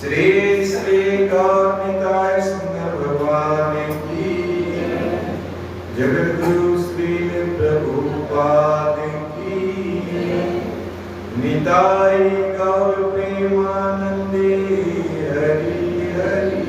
श्री श्री गौरनिताय सुंदर भगवान की, जगद्गुरु श्री प्रभुपाद की, निताय गौर प्रेमानंदे हरि हरि।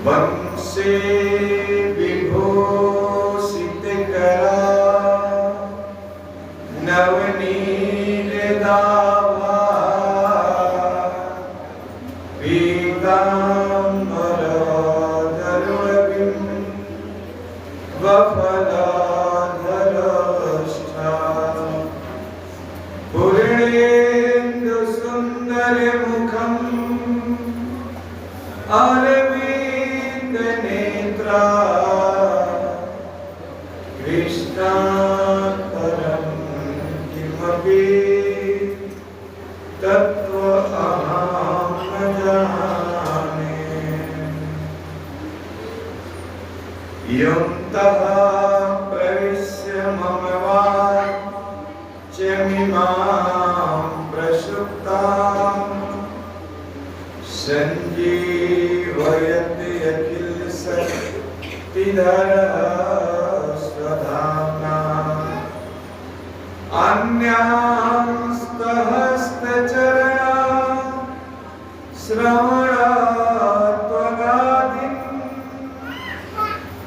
वंशे विभो स्वफलाधरष्टा पूर्णेन्दुसुन्दरमुखम् अरविन्दनेत्रा कृष्णात् परं किमपि तत्त्वमहं न जाने। यन्तः प्रविश्य मम वाच्यमिमां प्रसुप्तां सञ्जीवयति अखिलशक्तिधरः स्वधाम्ना अन्यांस्तहस्तचरणा श्रवणात्वगादिन्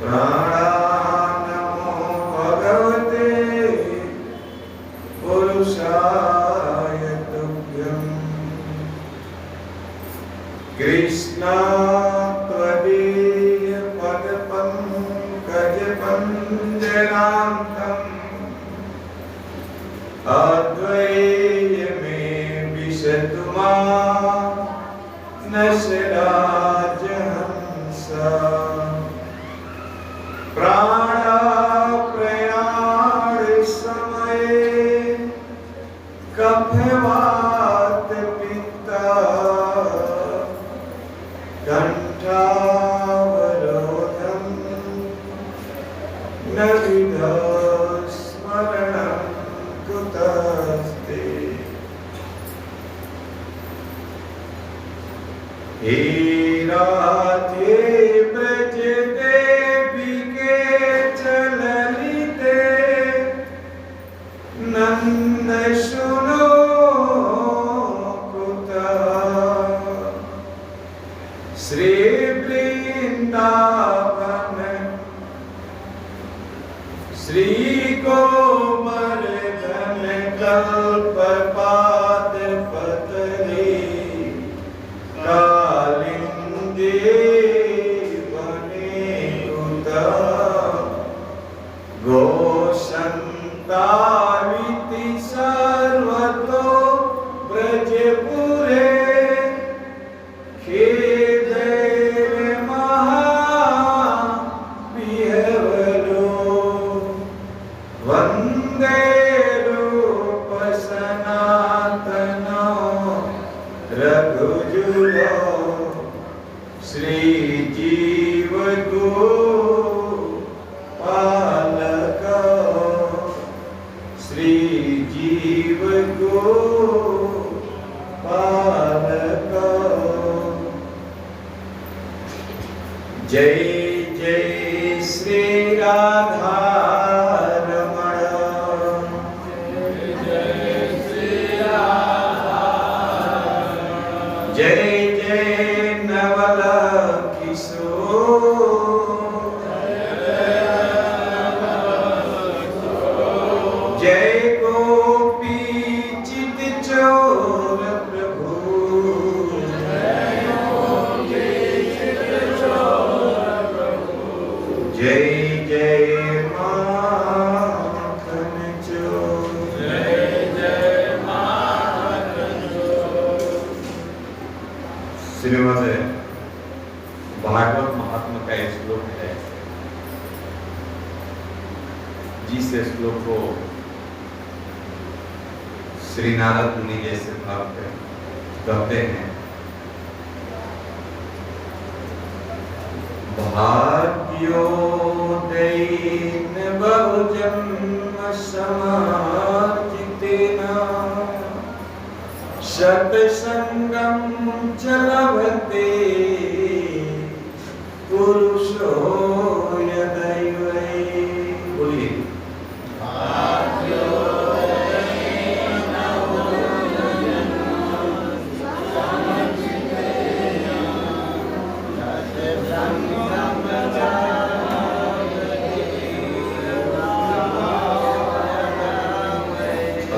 प्राणान्नमो भगवते पुरुषाय तुभ्यम्। कृष्णा त्वदीय पदपङ्कजपञ्जरान्तम् अद्वैय मे विशतु मां नशराजहंसा। प्राणाप्रयाण समये कफवात पित्ता कंठावरोधं न विदस्मरणं कुतस्ते। हे राधे ब्रज देवी के चललिते नंद सुनो कुतः। श्री वृंदावन श्री गोवर्धन कल्पपाद पतले कालिंदी वने कुतः। गोसंताविति सर्वतो ब्रजपुरे खेदेव महाविहवलो वंदे रूप सनातनो रघुजुलो श्रीजीव गोपालक श्रीजीव गोपालक। जय जय श्री राधा रमण। जय जय नवल किशोर। जय गोपी चित चोर प्रभु। जय जय माखन चोर। श्रीमद् भागवत महात्मा का एक श्लोक है, जिस श्लोक को श्री नारद मुनि जैसे भक्त कहते हैं। भाग्योदयेन बहुजन्म समार्जितेन सत्संगं च लभते पुरुषो यदैवै। बोलिए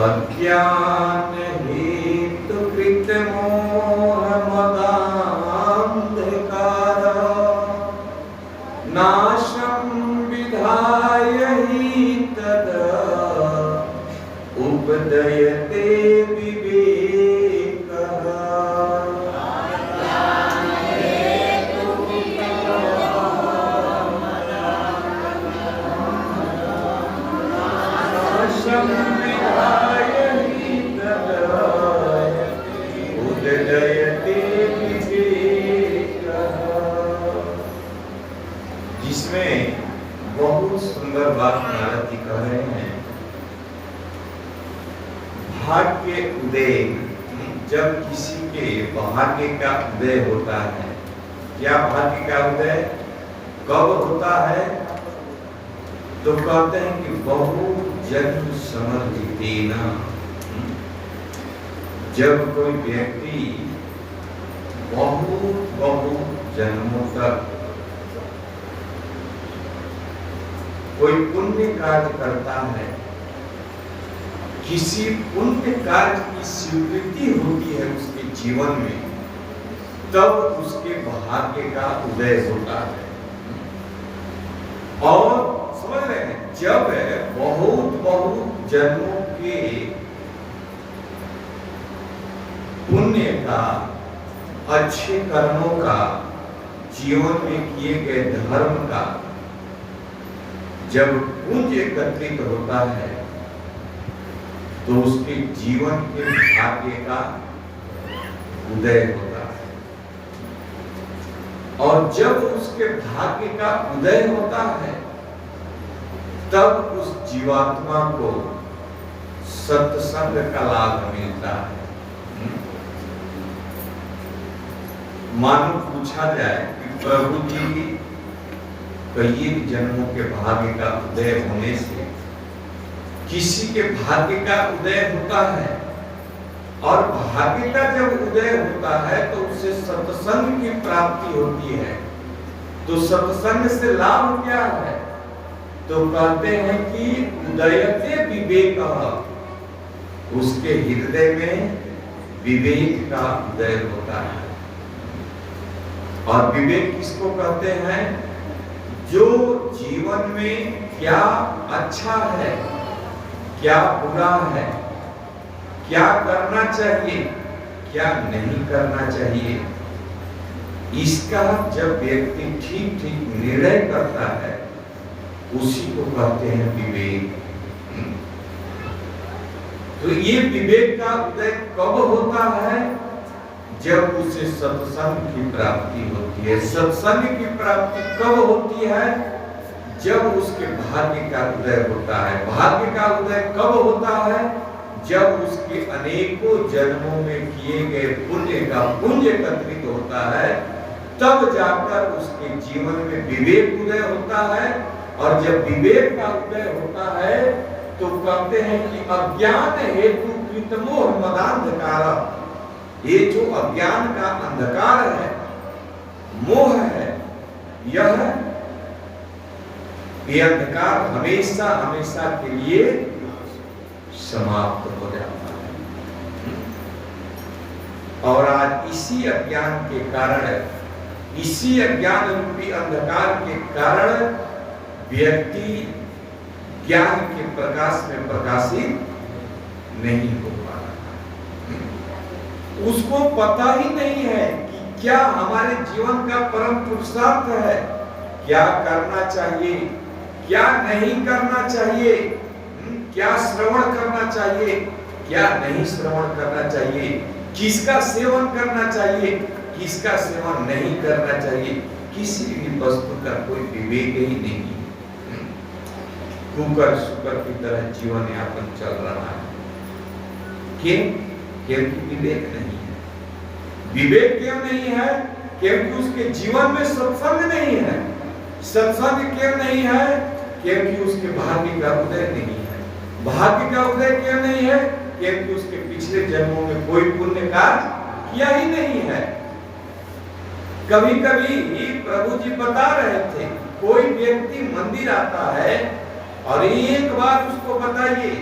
अज्ञान हेतु कृत मोह मदान्धकार नाशं विधाय हि तदा उपदयते विवेकः। नाशं विधाय हि तदा उपदयते विवेकः। जिसमें बहुत सुंदर बात नारद जी कह रहे हैं। भाग्य उदय, जब किसी के भाग्य का उदय होता है, क्या भाग्य का उदय कब होता है? तो कहते हैं कि बहु जन्म समर्पितेन, जब कोई व्यक्ति बहुत जन्मों तक कोई पुण्य कार्य करता है, किसी पुण्य कार्य की स्वीकृति होती है उसके जीवन में, तब उसके भाग्य का उदय होता है। और समझ रहे हैं, जब बहुत जन्मों के पुण्य का, अच्छे कर्मों का, जीवन में किए गए धर्म का जब पुंज एकत्रित होता है, तो उसके जीवन के भाग्य का उदय होता है। और जब उसके भाग्य का उदय होता है, तब उस जीवात्मा को सत्संग का लाभ मिलता है। मानो पूछा जाए कि प्रभु जी, कई जन्मों के भाग्य का उदय होने से किसी के भाग्य का उदय होता है, और भाग्य का जब उदय होता है तो उससे सत्संग की प्राप्ति होती है। तो सत्संग से लाभ क्या है? तो कहते हैं कि उदयते विवेकः, उसके हृदय में विवेक का उदय होता है। और विवेक किसको कहते हैं? जो जीवन में क्या अच्छा है, क्या बुरा है, क्या करना चाहिए, क्या नहीं करना चाहिए, इसका जब व्यक्ति ठीक निर्णय करता है, उसी को कहते हैं विवेक। तो ये विवेक का उदय कब होता है? जब उसे सत्संग की प्राप्ति होती है। सत्संग की प्राप्ति कब होती है? जब उसके भाग्य का उदय होता है। भाग्य का उदय कब होता है? जब उसके अनेकों जन्मों में किए गए पुण्य का पुण्य एकत्रित होता है, तब जाकर उसके जीवन में विवेक उदय होता है। और जब विवेक का उदय होता है, तो कहते हैं कि अज्ञान हेतु कृतमोह मदांधकार, ये जो अज्ञान का अंधकार है, मोह है, ये अंधकार हमेशा हमेशा के लिए समाप्त हो जाता है। और आज इसी अज्ञान के कारण, इसी अज्ञान रूपी अंधकार के कारण व्यक्ति ज्ञान के प्रकाश में प्रकाशित नहीं हो पा रहा। उसको पता ही नहीं है कि क्या हमारे जीवन का परम पुरुषार्थ है, क्या करना चाहिए, क्या नहीं करना चाहिए, क्या श्रवण करना चाहिए, क्या नहीं श्रवण करना चाहिए, किसका सेवन करना चाहिए, किसका सेवन नहीं करना चाहिए। किसी भी वस्तु का कोई विवेक ही नहीं है। कुकर सुकर की तरह जीवन यापन चल रहा है। क्योंकि विवेक नहीं है। विवेक क्यों नहीं है? क्योंकि उसके जीवन में सत्संग नहीं है। सत्संग क्यों नहीं है? क्योंकि उसके भाग्य का उदय नहीं है। भाग्य का उदय क्यों नहीं है? क्योंकि उसके पिछले जन्मों में कोई पुण्य कार्य किया ही नहीं है। कभी कभी प्रभु जी बता रहे थे, कोई व्यक्ति मंदिर आता है और एक बार उसको बताइए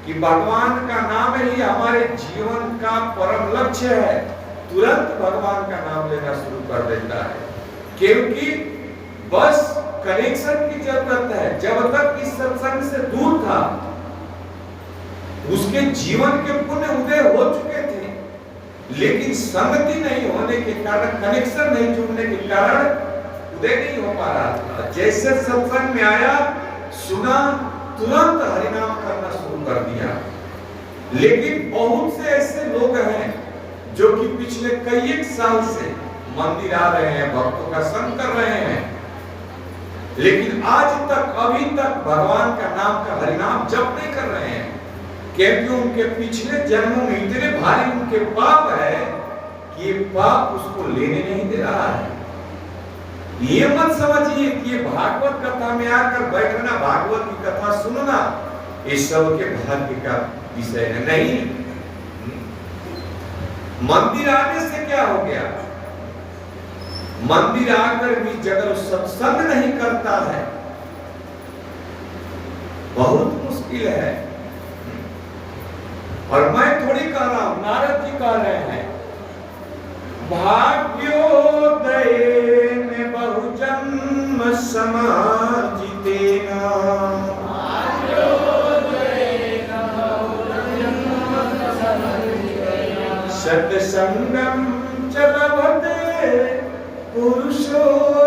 कि भगवान का नाम ही हमारे जीवन का परम लक्ष्य है, तुरंत भगवान का नाम लेना शुरू कर देता है। क्योंकि बस कनेक्शन की जरूरत है। जब तक इस सत्संग से दूर था, उसके जीवन के पुण्य उदय हो चुके थे, लेकिन संगति नहीं होने के कारण, कनेक्शन नहीं जुड़ने के कारण उदय नहीं हो पा रहा था। जैसे सत्संग में आया, सुना, तुरंत हरिनाम करना शुरू कर दिया। लेकिन बहुत से ऐसे लोग हैं जो कि पिछले कई एक साल से मंदिर आ रहे हैं, भक्तों का संग कर रहे हैं, लेकिन आज तक, अभी तक भगवान का नाम का हरिनाम जप नहीं कर रहे हैं, क्योंकि उनके पिछले जन्मों में इतने भारी उनके पाप है कि ये पाप उसको लेने नहीं दे रहा है। ये मत समझिए कि ये भागवत कथा में आकर बैठना, भागवत की कथा सुनना, इस सब के भाग्य का विषय है, नहीं। मंदिर आने से क्या हो गया? मंदिर आकर भी जब सत्संग नहीं करता है, बहुत मुश्किल है। और मैं थोड़ी कह रहा हूं, नारद जी कह रहे हैं, भाग्योदय में बहुजन्म समाजितेना, सत्संगम च लभते पुरुषो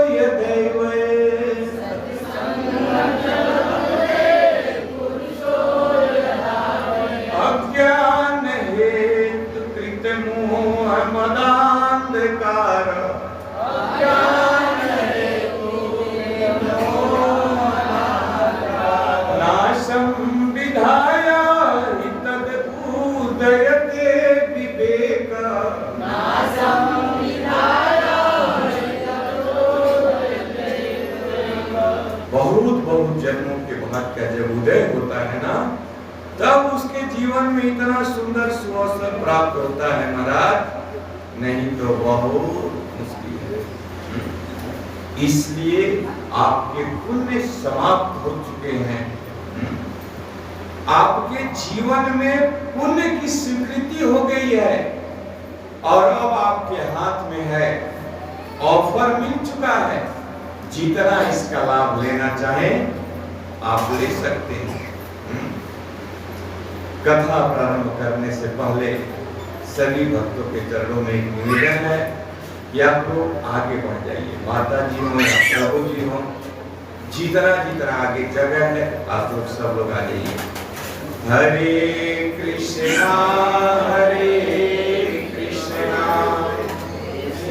यदैवे, अज्ञान हेतु कृत मोह मदांधकार, नाशं विधाय हि तदुदयते विवेक, बहुत जन्मों के बाद का जब उदय होता है ना, तब उसके जीवन में इतना सुंदर सुअवसर प्राप्त होता है महाराज, नहीं तो बहुत मुश्किल है। इसलिए आपके पुण्य समाप्त हो चुके हैं। आपके जीवन में पुण्य की स्वीकृति हो गई है और अब आपके हाथ में है, ऑफर मिल चुका है। जितना इसका लाभ लेना चाहें आप ले सकते हैं। कथा प्रारंभ करने से पहले सभी भक्तों के चरणों में एक निवेदन है कि आप लोग आगे बढ़ जाइए, माता जी हो या प्रभु जी हो, जितना आगे जगह है आप लोग सब लोग आ जाइए। हरे कृष्णा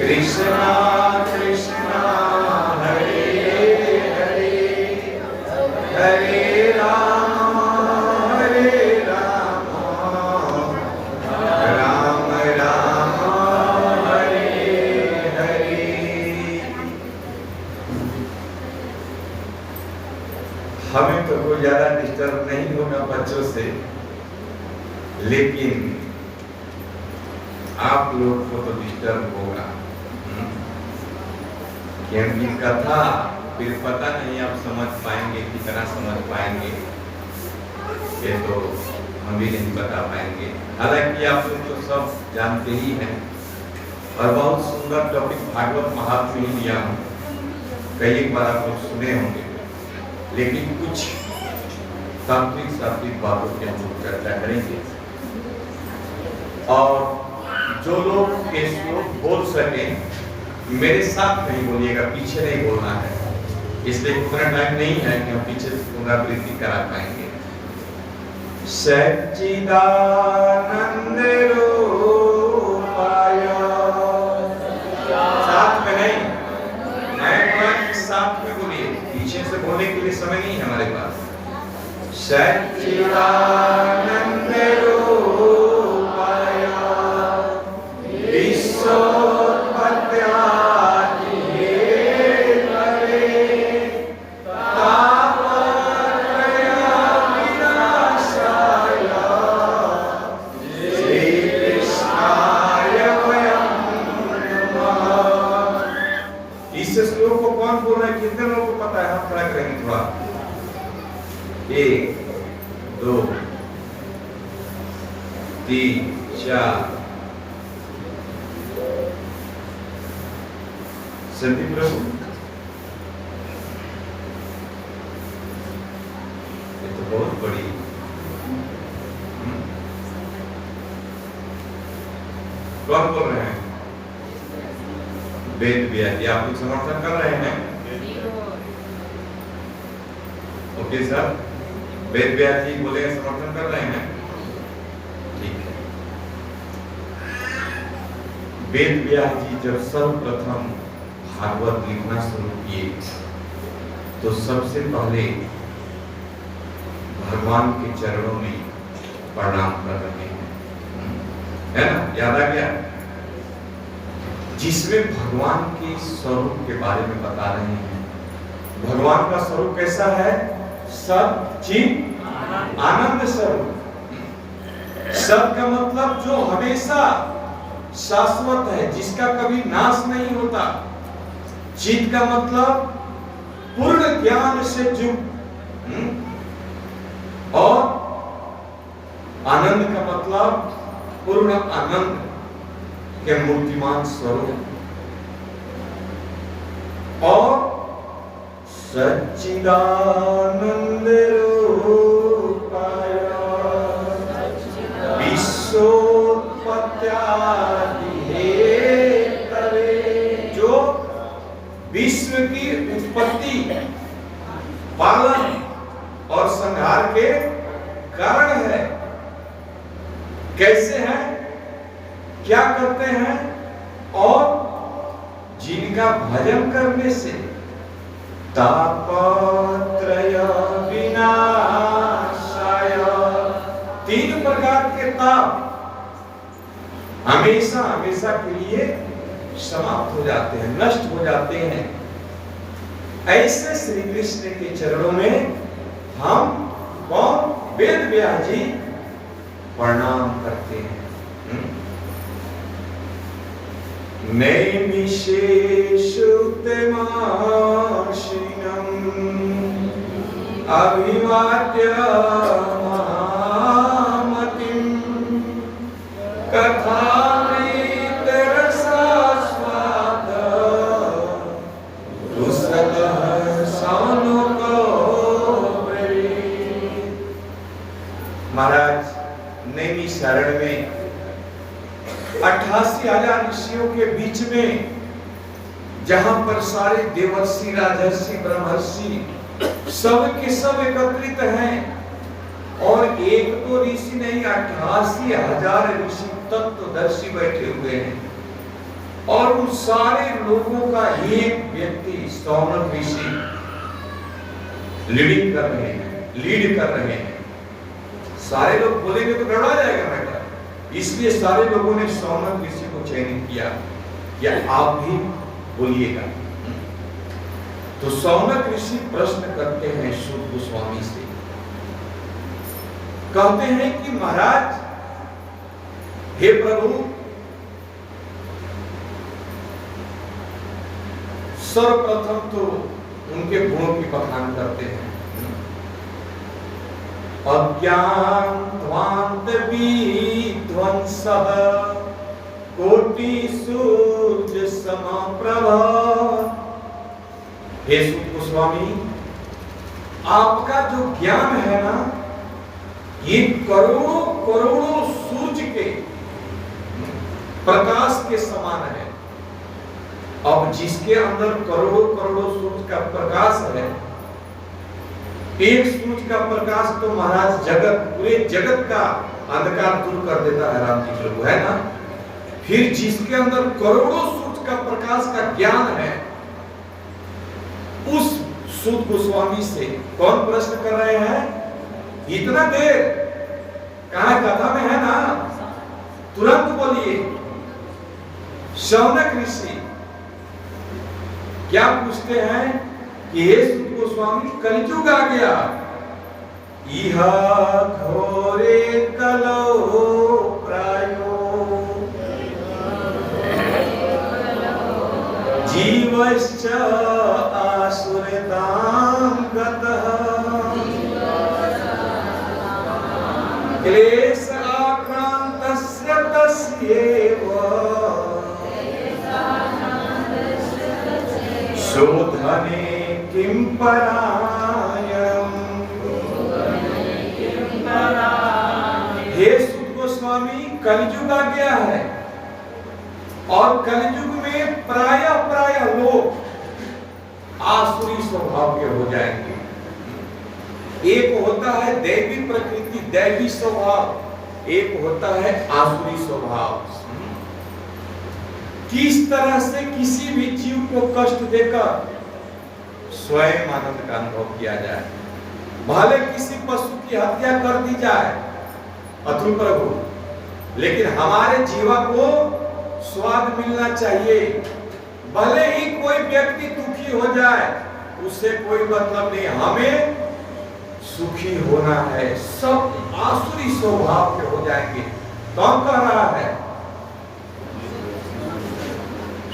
कृष्णा कृष्णा हरे हरे, हरे राम राम राम हरे हरे। हमें तो कोई ज्यादा डिस्टर्ब नहीं होगा बच्चों से, लेकिन आप लोग को तो डिस्टर्ब होगा, क्योंकि कथा फिर पता नहीं आप समझ पाएंगे, कितना समझ पाएंगे ये तो हम भी नहीं बता पाएंगे। हालांकि आप लोग तो सब जानते ही हैं और बहुत सुंदर टॉपिक भागवत महात्म्य ही दिया हूँ, कई एक बार आप लोग सुने होंगे, लेकिन कुछ तात्विक बातों की हम लोग चर्चा करेंगे। और जो लोग ये श्लोक बोल सके मेरे साथ नहीं बोलिएगा, पीछे नहीं बोलना है, इसलिए उतना टाइम नहीं है कि हम पीछे से पुनरावृत्ति करा पाएंगे। सच्चिदानंद रूपाय, साथ में नहीं, मैं साथ में बोलिए, पीछे से बोलने के लिए समय नहीं है हमारे पास। सच्चिदानंद रूपाय विश्व कितने लोगों को पता है? हम ट्राई करेंगे थोड़ा। 1 2 3 4 सभी प्रभु बहुत बड़ी। कौन बोल रहे हैं? वेद व्यास। आप कुछ समर्थन कर रहे हैं? ओके सर, वेद व्यास जी बोले समर्थन कर रहे हैं, ठीक है। वेद व्यास जी जब सर्वप्रथम भागवत लिखना शुरू किए तो सबसे पहले भगवान के चरणों में प्रणाम कर रहे हैं, है ना? याद आ गया? जिसमें भगवान के स्वरूप के बारे में बता रहे हैं। भगवान का स्वरूप कैसा है? सच्चित आनंद स्वरूप। सत का मतलब जो हमेशा शाश्वत है, जिसका कभी नाश नहीं होता। चित का मतलब पूर्ण ज्ञान से युक्त, और आनंद का मतलब पूर्ण आनंद के मूर्तिमान स्वरूप, और सच्चिदानंद रूपाय विश्वोत्पत्त्यादि हेतवे, जो विश्व की उत्पत्ति, पालन और संहार के कारण है। कैसे हैं, क्या करते हैं, और जिनका भजन करने से तापत्रय विनाशाय, 3 प्रकार के ताप हमेशा हमेशा के लिए समाप्त हो जाते हैं, नष्ट हो जाते हैं। ऐसे श्री कृष्ण के चरणों में हम कौन? वेद व्यास जी प्रणाम करते हैं। नैमिषेषुतमाशिनम् अभिवाद्य महामतिं कथामृतरसास्वाद रुसलः सानुको ब्रवीत्। महाराज नैमिषारण्य में 88,000 ऋषियों के बीच में, जहां पर सारे देवर्षि, राजर्षि, ब्रह्मर्षि सब के सब एकत्रित हैं, और एक तो ऋषि नहीं, 88,000 ऋषि तत्वदर्शी बैठे हुए हैं, और उन सारे लोगों का एक व्यक्ति सौनक ऋषि लीड कर रहे हैं। सारे लोग बोलेंगे तो गड़बड़ा जाएगा बेटा, इसलिए सारे लोगों ने सौनक ऋषि को चयनित किया, या आप भी बोलिएगा। तो सौनक ऋषि प्रश्न करते हैं शुक गोस्वामी से, कहते हैं कि महाराज, हे प्रभु, सर्वप्रथम तो उनके गुणों की बखान करते हैं। अज्ञानध्वांत विध्वंसः कोटि सूर्य समप्रभ। हे सुत गोस्वामी, आपका जो ज्ञान है ना, ये करोड़ों करोड़ों सूर्य के प्रकाश के समान है। अब जिसके अंदर करोड़ों करोड़ों सूर्य का प्रकाश है, एक सूर्य का प्रकाश तो महाराज पूरे जगत का अंधकार दूर कर देता है, राम जी प्रभु, है ना? फिर जिसके अंदर करोड़ों सूर्य का प्रकाश का ज्ञान है, उस सूत गोस्वामी से कौन प्रश्न कर रहे हैं? इतना देर कहा कथा में है ना, तुरंत बोलिए। शौनक ऋषि क्या पूछते हैं कि हे सुत गोस्वामी, कलयुग आ गया, इह घोरे कलो प्रायो जीवश्च आसुरतां गतः क्लेश आक्रान्तस्य तस्यैव शोधने किं परायणम्। कलयुग आ गया है और कलयुग में प्राय लोग आसुरी स्वभाव के हो जाएंगे। एक होता है दैवी प्रकृति, दैवी स्वभाव, एक होता है आसुरी स्वभाव। किस तरह से किसी भी जीव को कष्ट देकर स्वयं आनंद का अनुभव किया जाए, भले किसी पशु की हत्या कर दी जाए अतुल प्रभु, लेकिन हमारे जीवा को स्वाद मिलना चाहिए। भले ही कोई व्यक्ति दुखी हो जाए, उससे कोई मतलब नहीं, हमें सुखी होना है। सब आसुरी स्वभाव के हो जाएंगे। कौन कह रहा है?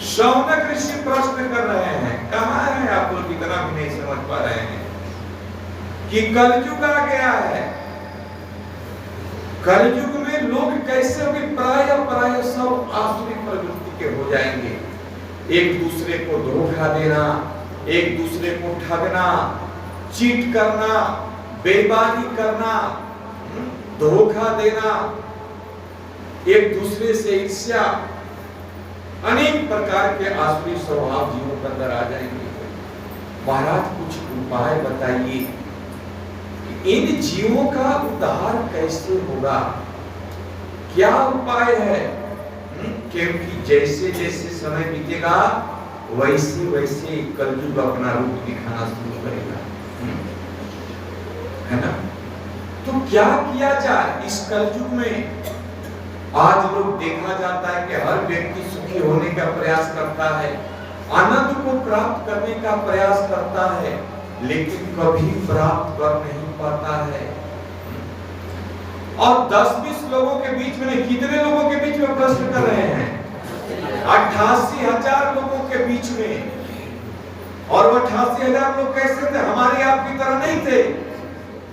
शौनक ऋषि प्रश्न कर रहे हैं। कहां है आप लोग? इतना भी नहीं समझ पा रहे हैं कि कलयुग आ गया है। कलयुग में लोग कैसे होंगे? प्राय सब आसुरी प्रवृत्ति के हो जाएंगे। एक दूसरे को धोखा देना, एक दूसरे को ठगना, चीट करना, बेईमानी करना, धोखा देना, एक दूसरे से ईर्ष्या, अनेक प्रकार के आसुरी स्वभाव जीवों के अंदर आ जाएंगे। महाराज कुछ उपाय बताइए, इन जीवों का उद्धार कैसे होगा? क्या उपाय है? क्योंकि जैसे जैसे समय बीतेगा वैसे वैसे कलयुग अपना रूप दिखाना शुरू करेगा, है ना? तो क्या किया जाए इस कलयुग में? आज लोग देखा जाता है कि हर व्यक्ति सुखी होने का प्रयास करता है, आनंद को प्राप्त करने का प्रयास करता है, लेकिन कभी प्राप्त कर नहीं पाता है। और 10-20 लोगों के बीच में, कितने लोगों के बीच में प्रश्न कर रहे हैं? 88,000 लोगों के बीच में। और वो 88,000 लोग कैसे थे? हमारे आपकी तरह नहीं थे,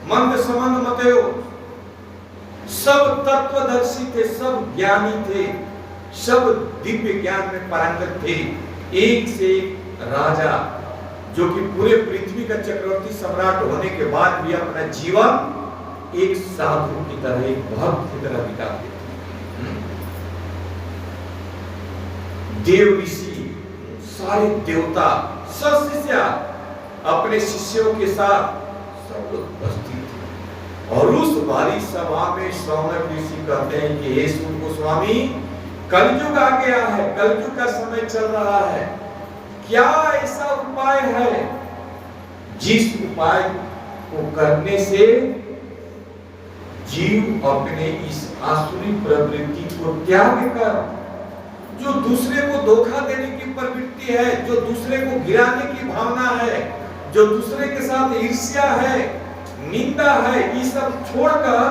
मंद समंद मतयो, सब तत्वदर्शी थे, सब ज्ञानी थे, सब दिव्य ज्ञान में पारंगत थे। एक से एक राजा जो कि पूरे पृथ्वी का चक्रवर्ती सम्राट होने के बाद भी अपना जीवन एक साधु की तरह, एक भक्त की तरह बिताते थे। देव ऋषि, सारे देवता, सब शिष्य अपने शिष्यों के साथ सब लोग उपस्थित थे। और उस भारी सभा में शौनक ऋषि कहते हैं कि हे सूत गोस्वामी, कलयुग आ गया है, कलयुग का समय चल रहा है, क्या ऐसा उपाय है जिस उपाय को करने से जीव अपने इस आसुरी प्रवृत्ति को त्याग कर, जो दूसरे को धोखा देने की प्रवृत्ति है, जो दूसरे को गिराने की भावना है, जो दूसरे के साथ ईर्ष्या है, निंदा है, ये सब छोड़कर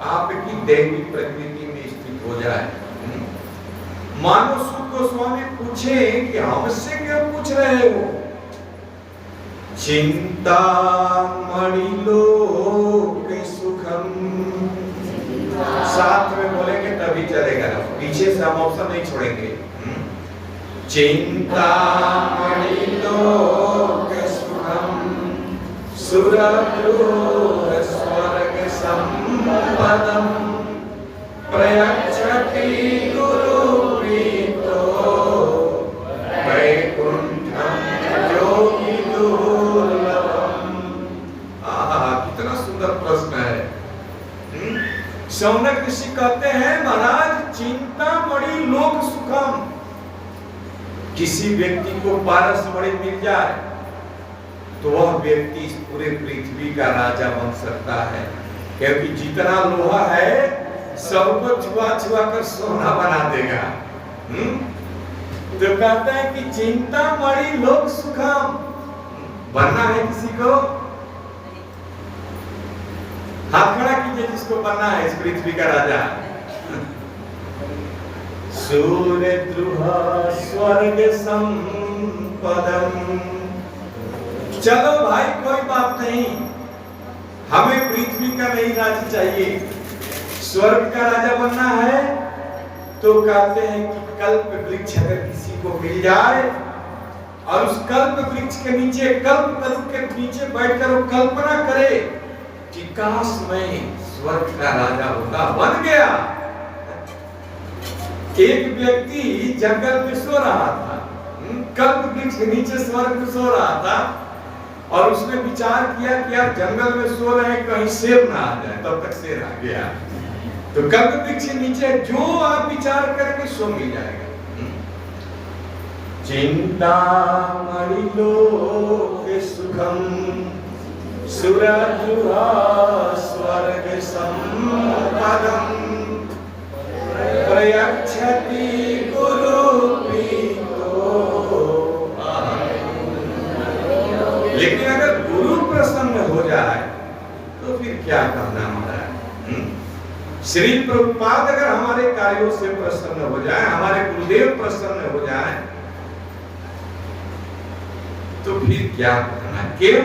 आपकी दैवी प्रकृति में स्थित हो जाए। मानो सूत गोस्वामी पूछे कि हमसे क्यों पूछ रहे हो? चिंता मणिलोक सुखम, साथ में बोलेंगे तभी चलेगा, पीछे से हम ऑप्शन नहीं छोड़ेंगे। चिंता मणिलोक सुखम सुरद्रोह स्वर्ग संपदम प्रयच्छति गुरु प्रीतो वैकुंठम योगी दुर्लभम। कितना सुंदर प्रश्न है। शौनक ऋषि कहते हैं, महाराज चिंतामणि लोक सुखम, किसी व्यक्ति को पारसमणि मिल जाए तो वह व्यक्ति इस पूरे पृथ्वी का राजा बन सकता है, क्योंकि जितना लोहा है सबको छुआ छुआ कर सोना बना देगा। तो कहता है कि चिंतामणि लोक सुखम, बनना है किसी को? हाथ खड़ा कीजिए जिसको बनना है इस पृथ्वी का राजा। सूर्य द्रुह स्वर्ग संपदम, चलो भाई कोई बात नहीं, हमें पृथ्वी का नहीं राजा चाहिए, स्वर्ग का राजा बनना है। तो कहते हैं कि कल्प वृक्ष अगर किसी को मिल जाए और उस कल्प वृक्ष के नीचे, कल्प तरु के नीचे बैठकर वो कल्पना करे कि काश मैं स्वर्ग का राजा होता, बन गया, एक व्यक्ति जंगल में सो रहा था, कल्प वृक्ष के नीचे स्वर्ग में सो रहा था, और उसने विचार किया कि आप जंगल में सो रहे हैं, कहीं शेर ना आ जाए। तब तक शेर आ गया। तो कल्प वृक्ष के नीचे जो आप विचार करके सो मिल जाएगा। चिंतामणि लोक सुखम सुरजुहा स्वर्ग संपदम प्रयच्छति गुरु प्रीतो। लेकिन अगर गुरु प्रसन्न हो जाए तो फिर क्या कहना महाराज। श्री प्रभुपाद अगर हमारे कार्यों से प्रसन्न हो जाए, हमारे गुरुदेव प्रसन्न हो जाए, तो फिर क्या कहना। क्यों?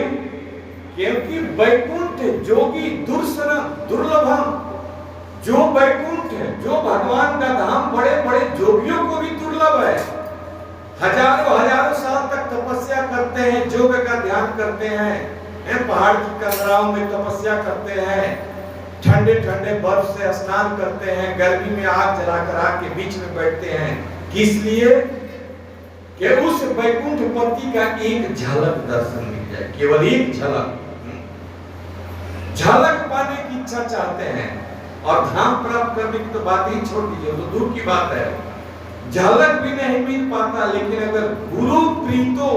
क्योंकि वैकुंठ जोगी दुर्सरम दुर्लभम, जो वैकुंठ है, जो भगवान का धाम बड़े बड़े जोगियों को भी दुर्लभ है। हजारों हजारों साल तक तपस्या करते हैं, योग का ध्यान करते हैं, पहाड़ की कंदराओं में तपस्या करते हैं, ठंडे ठंडे बर्फ से स्नान करते हैं, गर्मी में आग जलाकर आग के बीच में बैठते हैं। किस लिए? कि उस वैकुंठ पति का एक झलक दर्शन मिल जाए, केवल एक झलक। झलक पाने की इच्छा चाहते हैं, और धाम प्राप्त करने की तो बात ही छोड़ दीजिए, तो दूर की बात है। झलक भी नहीं मिल पाता। लेकिन अगर गुरु प्रीतो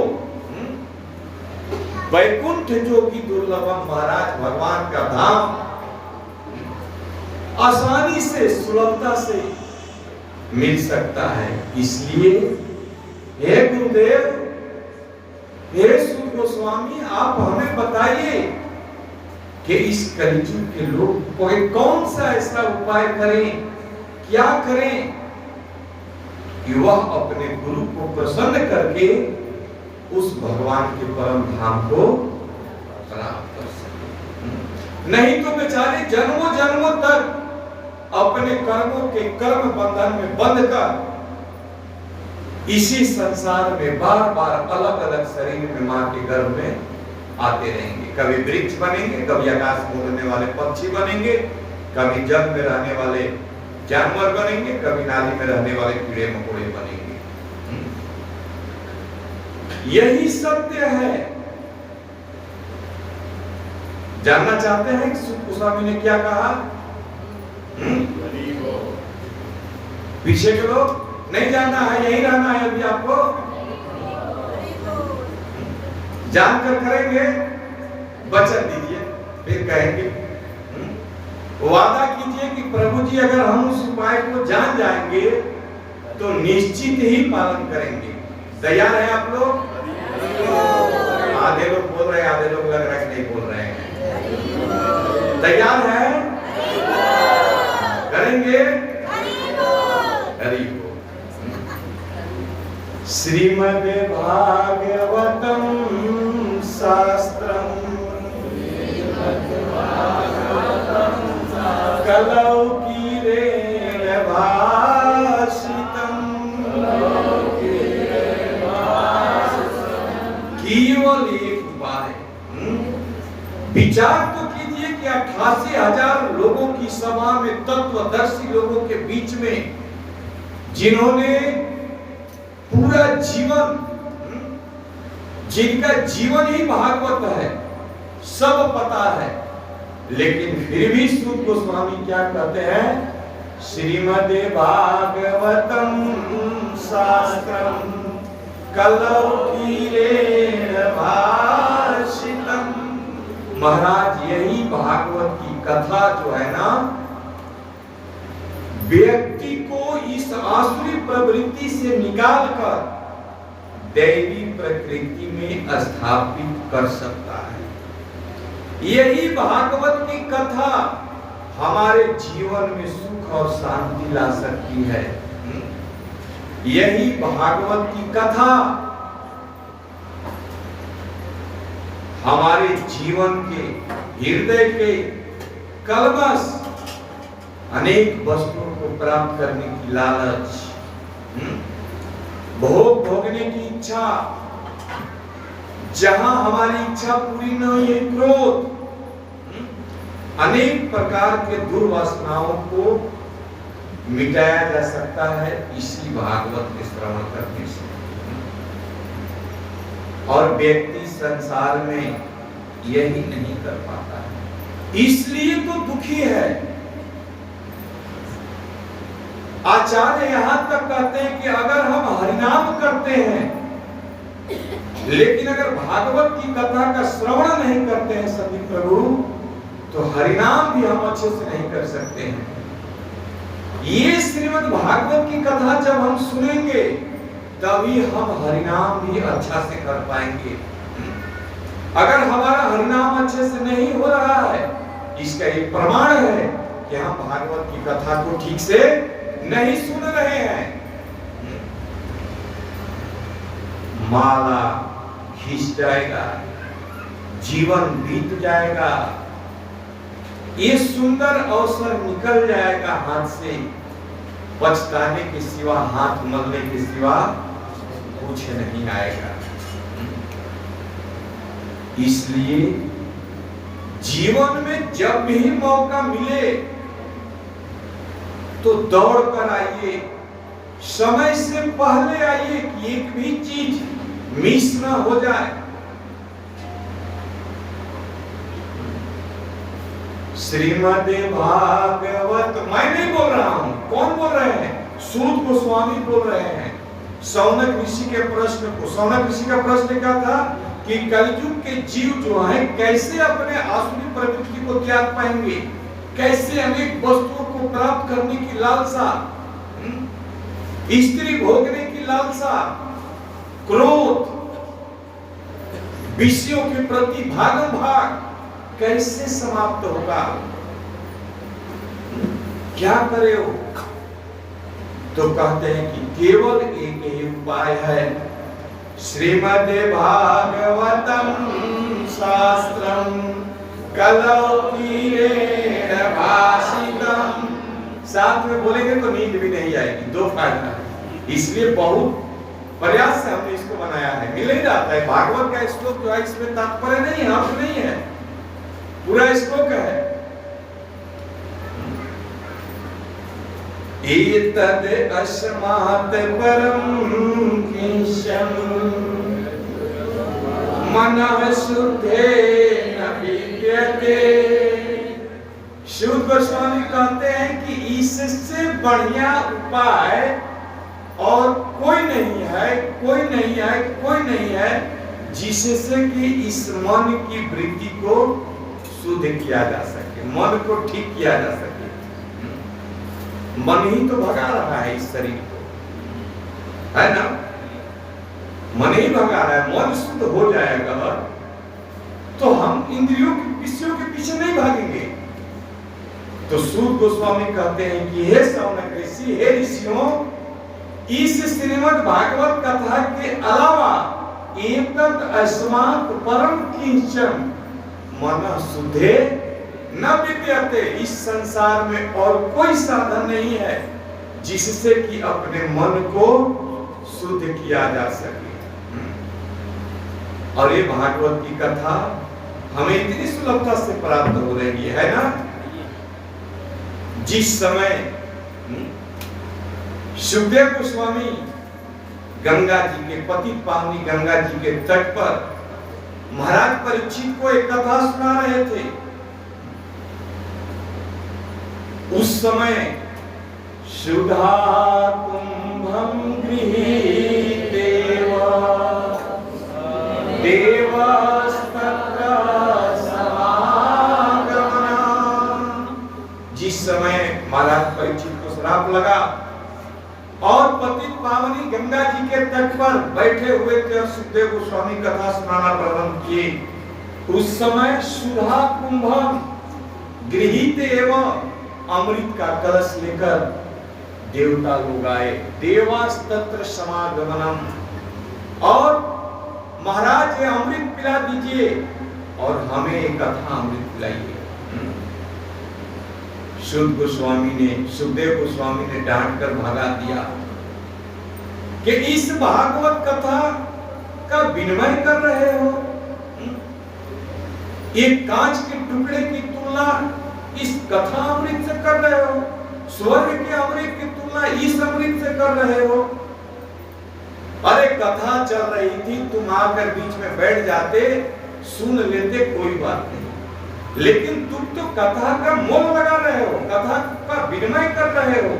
वैकुंठ जो की दुर्लभम, महाराज भगवान का धाम आसानी से सुलभता से मिल सकता है। इसलिए हे गुरुदेव, हे सूत गोस्वामी, आप हमें बताइए कि इस कलियुग के लोग कोई कौन सा ऐसा उपाय करें, क्या करें कि वह अपने गुरु को प्रसन्न करके उस भगवान के परम धाम को प्राप्त कर सके। नहीं तो बेचारे जन्मों जन्मों तक अपने कर्मों के कर्म बंधन में बंध कर इसी संसार में बार बार अलग अलग शरीर में मां के गर्भ में आते रहेंगे। कभी वृक्ष बनेंगे, कभी आकाश में उड़ने वाले पक्षी बनेंगे, कभी जल में रहने वाले जानवर बनेंगे, कभी नाली में रहने वाले कीड़े मकोड़े बनेंगे। यही सत्य है। जानना चाहते हैं कि सूत गोस्वामी ने क्या कहा? पीछे के लोग नहीं जानना है, यही रहना है अभी आपको। जानकर करेंगे, वचन दीजिए, फिर कहेंगे। वादा कीजिए कि प्रभु जी अगर हम उस उपाय को जान जाएंगे तो निश्चित ही पालन करेंगे। तैयार है आप लोग? आधे लोग बोल रहे हैं, आधे लोग लग रहा है कि नहीं बोल रहे हैं। तैयार है? करेंगे? हरि बोल। श्रीमद् भागवतम शास्त्रम कलौ कीरेण भाषितम्। केवल एक उपाय। विचार तो कीजिए कि 88,000 लोगों की सभा में, तत्वदर्शी लोगों के बीच में, जिन्होंने पूरा जीवन, जिनका जीवन ही भागवत है, सब पता है, लेकिन फिर भी सूत गोस्वामी क्या कहते हैं? श्रीमद् भागवतम शास्त्रम कलौ कीरेण भाषितम्। महाराज यही भागवत की कथा जो है ना, व्यक्ति को इस आसुरी प्रवृत्ति से निकालकर दैवी प्रकृति में स्थापित कर सकता है। यही भागवत की कथा हमारे जीवन में सुख और शांति ला सकती है। यही भागवत की कथा हमारे जीवन के, हृदय के कलमश, अनेक वस्तुओं को प्राप्त करने की लालच, भोग भोगने की इच्छा, जहां हमारी इच्छा पूरी न हुई, क्रोध, अनेक प्रकार के दुर्वासनाओं को मिटाया जा सकता है इसी भागवत के श्रवण करने से। और व्यक्ति संसार में यही नहीं कर पाता है, इसलिए तो दुखी है। आचार्य यहां तक कहते हैं कि अगर हम हरिनाम करते हैं लेकिन अगर भागवत की कथा का श्रवण नहीं करते हैं सभी प्रभु, तो हरिनाम भी हम अच्छे से नहीं कर सकते हैं। ये श्रीमद् भागवत की कथा जब हम सुनेंगे तभी हम हरिनाम भी अच्छा से कर पाएंगे। अगर हमारा हरिनाम अच्छे से नहीं हो रहा है, इसका एक प्रमाण है कि हम भागवत की कथा को ठीक से नहीं सुन रहे हैं। माला खींच जाएगा, जीवन बीत जाएगा, ये सुंदर अवसर निकल जाएगा हाथ से, पछताने के सिवा, हाथ मलने के सिवा कुछ नहीं आएगा। इसलिए जीवन में जब भी मौका मिले तो दौड़ कर आइए, समय से पहले आइए कि एक भी चीज मिस ना हो जाए। श्रीमद् भागवत, मैं नहीं बोल रहा हूं, कौन बोल रहे हैं? सूत गोस्वामी बोल रहे हैं। शौनक ऋषि के प्रश्न को, शौनक ऋषि का प्रश्न क्या था कि कलयुग के जीव जो हैं कैसे अपने आसुरी प्रवृत्ति को त्याग पाएंगे, कैसे अनेक वस्तुओं को प्राप्त करने की लालसा, स्त्री भोगने की लालसा, क्रोध, विषयों के प्रति भागम भाग कैसे समाप्त होगा, क्या करे हो? तो कहते हैं कि केवल एक ही उपाय है, श्रीमद् भागवतम शास्त्रम कलौ कीरेण भाषितम। साथ में बोलेंगे तो नींद भी नहीं आएगी, दो फायदा है। इसलिए बहुत प्रयास से हमने इसको बनाया है, मिल ही जाता है। भागवत का श्लोक जो है इसमें तात्पर्य नहीं है, अर्थ नहीं है, पूरा श्लोक है। एतद् अस्मात् परम किंचन मनः शुद्धेन विद्यते। शुद्ध गोस्वामी कहते हैं कि इससे बढ़िया उपाय और कोई नहीं है, कोई नहीं है, कोई नहीं है, जिससे कि इस मन की वृत्ति को शुद्ध किया जा सके, मन को ठीक किया जा सके। मन ही तो भगा रहा है इस शरीर को, है ना? मन ही भगा रहा है। मन शुद्ध हो जाएगा तो हम इंद्रियों के विषयों के पीछे नहीं भागेंगे। तो सूत गोस्वामी कहते हैं कि हे शौनक ऋषि, हे ऋषियों, इस श्रीमद् भागवत कथा के अलावा एतद् अस्मात् परम किंचन मनः शुद्धे न विद्यते। इस संसार में और कोई साधन नहीं है जिससे कि अपने मन को शुद्ध किया जा सके। और ये भागवत की कथा हमें इतनी सुलभता से प्राप्त हो रही है ना। जिस समय सुखदेव गोस्वामी गंगा जी के, पतित पावनी गंगा जी के तट पर महाराज परीक्षित को एक कथा सुना रहे थे, उस समय सुधा कुंभम गृहीतेव देवस्तत्र समागमना। जिस समय महाराज परीक्षित को श्राप लगा और पतित पावनी गंगा जी के तट पर बैठे हुए थे और सुखदेव गोस्वामी कथा सुनाना प्रारंभ किए, उस समय सुधा कुंभम गृहीतेव, अमृत का कलश लेकर देवता लोग आए, देवास्तत्र समागमनम, और महाराज ये अमृत पिला दीजिए और हमें एक कथा अमृत पिलाइए। शुद्ध गोस्वामी ने, सुखदेव गोस्वामी ने डांट कर भगा दिया कि इस भागवत कथा का विनिमय कर रहे हो, एक कांच के टुकड़े की तुलना इस कथा अमृत से कर रहे हो। स्वर्ग के अमृत की तुलना इस अमृत से कर रहे हो? अरे कथा चल रही थी, तुम आकर बीच में बैठ जाते, सुन लेते, कोई बात नहीं। लेकिन तुम तो कथा का मोल लगा रहे हो, कथा का विनिमय कर रहे हो।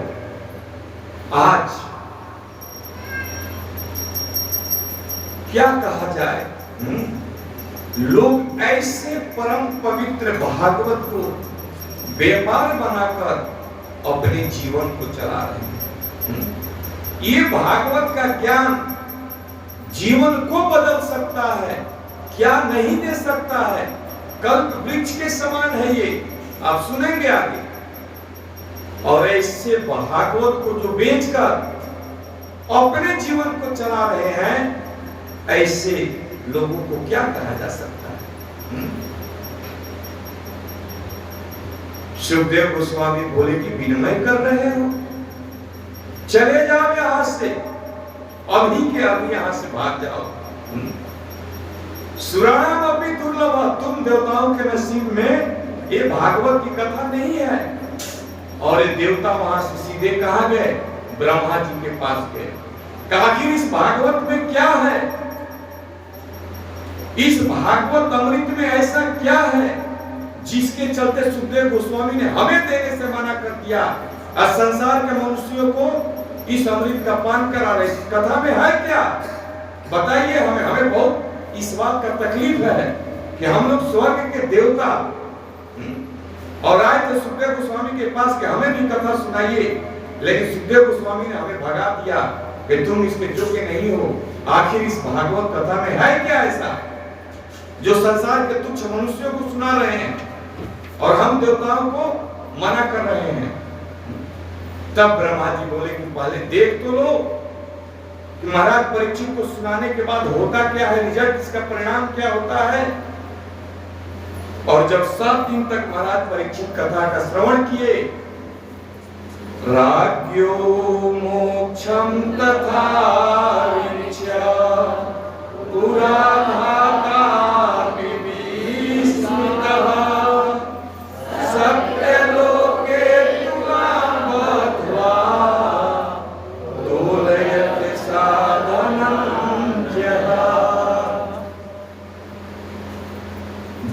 आज क्या कहा जाए, लोग ऐसे परम पवित्र भागवत को व्यापार बनाकर अपने जीवन को चला रहे हैं। ये भागवत का ज्ञान जीवन को बदल सकता है, क्या नहीं दे सकता है? कल्प वृक्ष के समान है ये, आप सुनेंगे आगे। और ऐसे भागवत को जो बेचकर अपने जीवन को चला रहे हैं, ऐसे लोगों को क्या कहा जा सकता है? सुखदेव गोस्वामी बोले कि विनिमय कर रहे हो, चले जाओ यहां से, अभी के अभी यहां से भाग जाओ। सुराणाम अपनी दुर्लभ, तुम देवताओं के नसीब में ये भागवत की कथा नहीं है। और ये देवता वहां से सीधे कहां गए? ब्रह्मा जी के पास गए। कहा कि इस भागवत में क्या है, इस भागवत अमृत में ऐसा क्या है जिसके चलते सुखदेव गोस्वामी ने हमें देने से मना कर दिया, और संसार के मनुष्यों को इस अमृत का पान करा रहे। इस कथा में है क्या, बताइए हमें। हमें बहुत इस बात का तकलीफ है कि हम लोग स्वर्ग के देवता और आए थे सुखदेव गोस्वामी के पास कि हमें भी कथा सुनाइए, लेकिन सुखदेव गोस्वामी ने हमें भगा दिया कि तुम इसके योग्य नहीं हो। आखिर इस भागवत कथा में है क्या ऐसा जो संसार के तुच्छ मनुष्यों को सुना रहे हैं और हम देवताओं को मना कर रहे हैं? तब ब्रह्मा जी बोले कि पहले देख तो लो कि महाराज परीक्षित को सुनाने के बाद होता क्या है, रिजल्ट, इसका परिणाम क्या होता है। और जब 7 दिन तक महाराज परीक्षित कथा का श्रवण किए, राज्यो मोक्षम तथा विच्य पुराधाता विस्मितः सत्यलोके तुलां बद्ध्वा दोलयति साधनं यदा।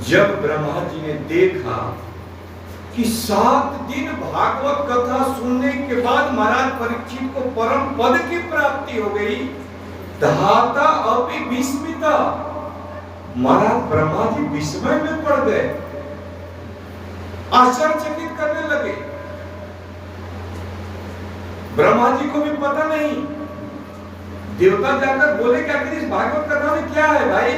जब ब्रह्मा जी ने देखा कि 7 दिन भागवत कथा सुनने के बाद महाराज परीक्षित को परम पद की प्राप्ति हो गई, धाता अपि विस्मिता, महाराज ब्रह्मा जी विस्मय में पड़ गए, आश्चर्यचकित करने लगे। ब्रह्मा जी को भी पता नहीं, देवता जाकर बोले कि आखिर इस भागवत कथा में क्या है भाई?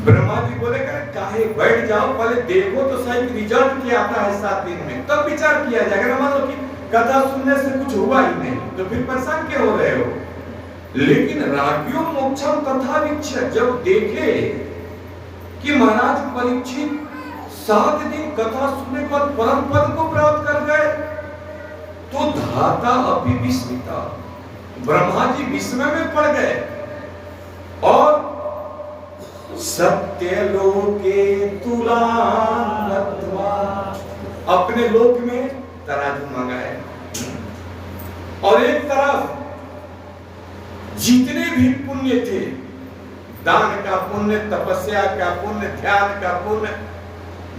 ब्रह्मा जी बोले काहे, बैठ जाओ, पहले देखो तो सही रिजल्ट क्या आता है 7 दिन में, तब विचार किया जाएगा। मान लो कि कथा सुनने से कुछ हुआ ही नहीं तो फिर परेशान क्यों हो रहे हो? लेकिन राज्यो मोक्षम तथा विच्य, जब देखे कि महाराज परीक्षित 7 दिन कथा सुनने पर परम पद को प्राप्त कर गए, तो धाता अपि विस्मिता, ब्रह्मा जी विस्मय में पड़ गए और सत्यलोके तुलां बद्ध्वा, अपने लोक में तराजू मंगाए और एक तरफ जितने भी पुण्य थे, दान का पुण्य, तपस्या का पुण्य, ध्यान का पुण्य,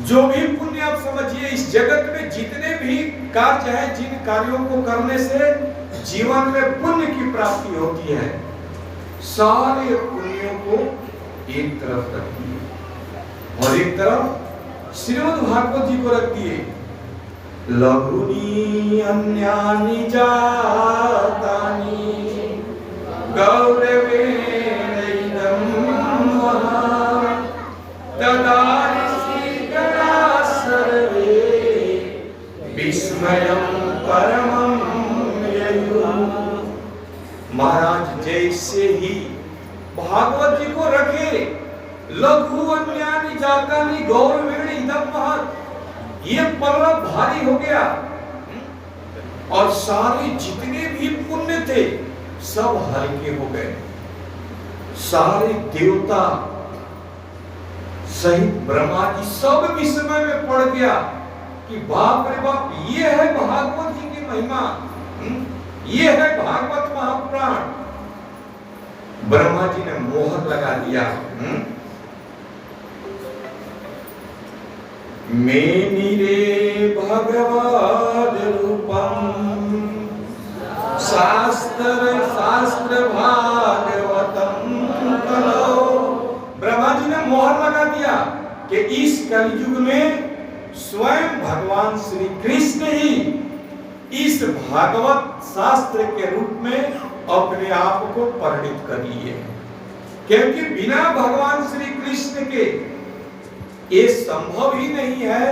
जो भी पुण्य आप समझिए, इस जगत में जितने भी कार्य हैं, जिन कार्यों को करने से जीवन में पुण्य की प्राप्ति होती है, सारे पुण्यों को एक तरफ रख दिए और एक तरफ श्रीमद् भागवत जी को रख दिए। लघुनी अन्यानि जातानि गौरवेणैनं महान् ददाति गणा सर्वे विस्मयं परमं ययुः। महाराज जैसे ही भागवत जी को रखे, लघु अन्यानि जातानि गौरवेण इदं महत्, ये पल्ला भारी हो गया और सारे जितने भी पुण्य थे सब हल्के हो गए। सारे देवता सहित ब्रह्मा जी सब विस्मय में पड़ गया कि बाप रे बाप, ये है भागवत जी की महिमा, ये है भागवत महापुराण। ब्रह्मा जी ने मोहर लगा दिया। मेनिरे भगवद रूपम शास्त्र भागवतम कलो। ब्रह्मा जी ने मोहर लगा दिया कि इस कलयुग में स्वयं भगवान श्री कृष्ण ही इस भागवत शास्त्र के रूप में अपने आप को परिणित कर लिए, क्योंकि बिना भगवान श्री कृष्ण के ये संभव ही नहीं है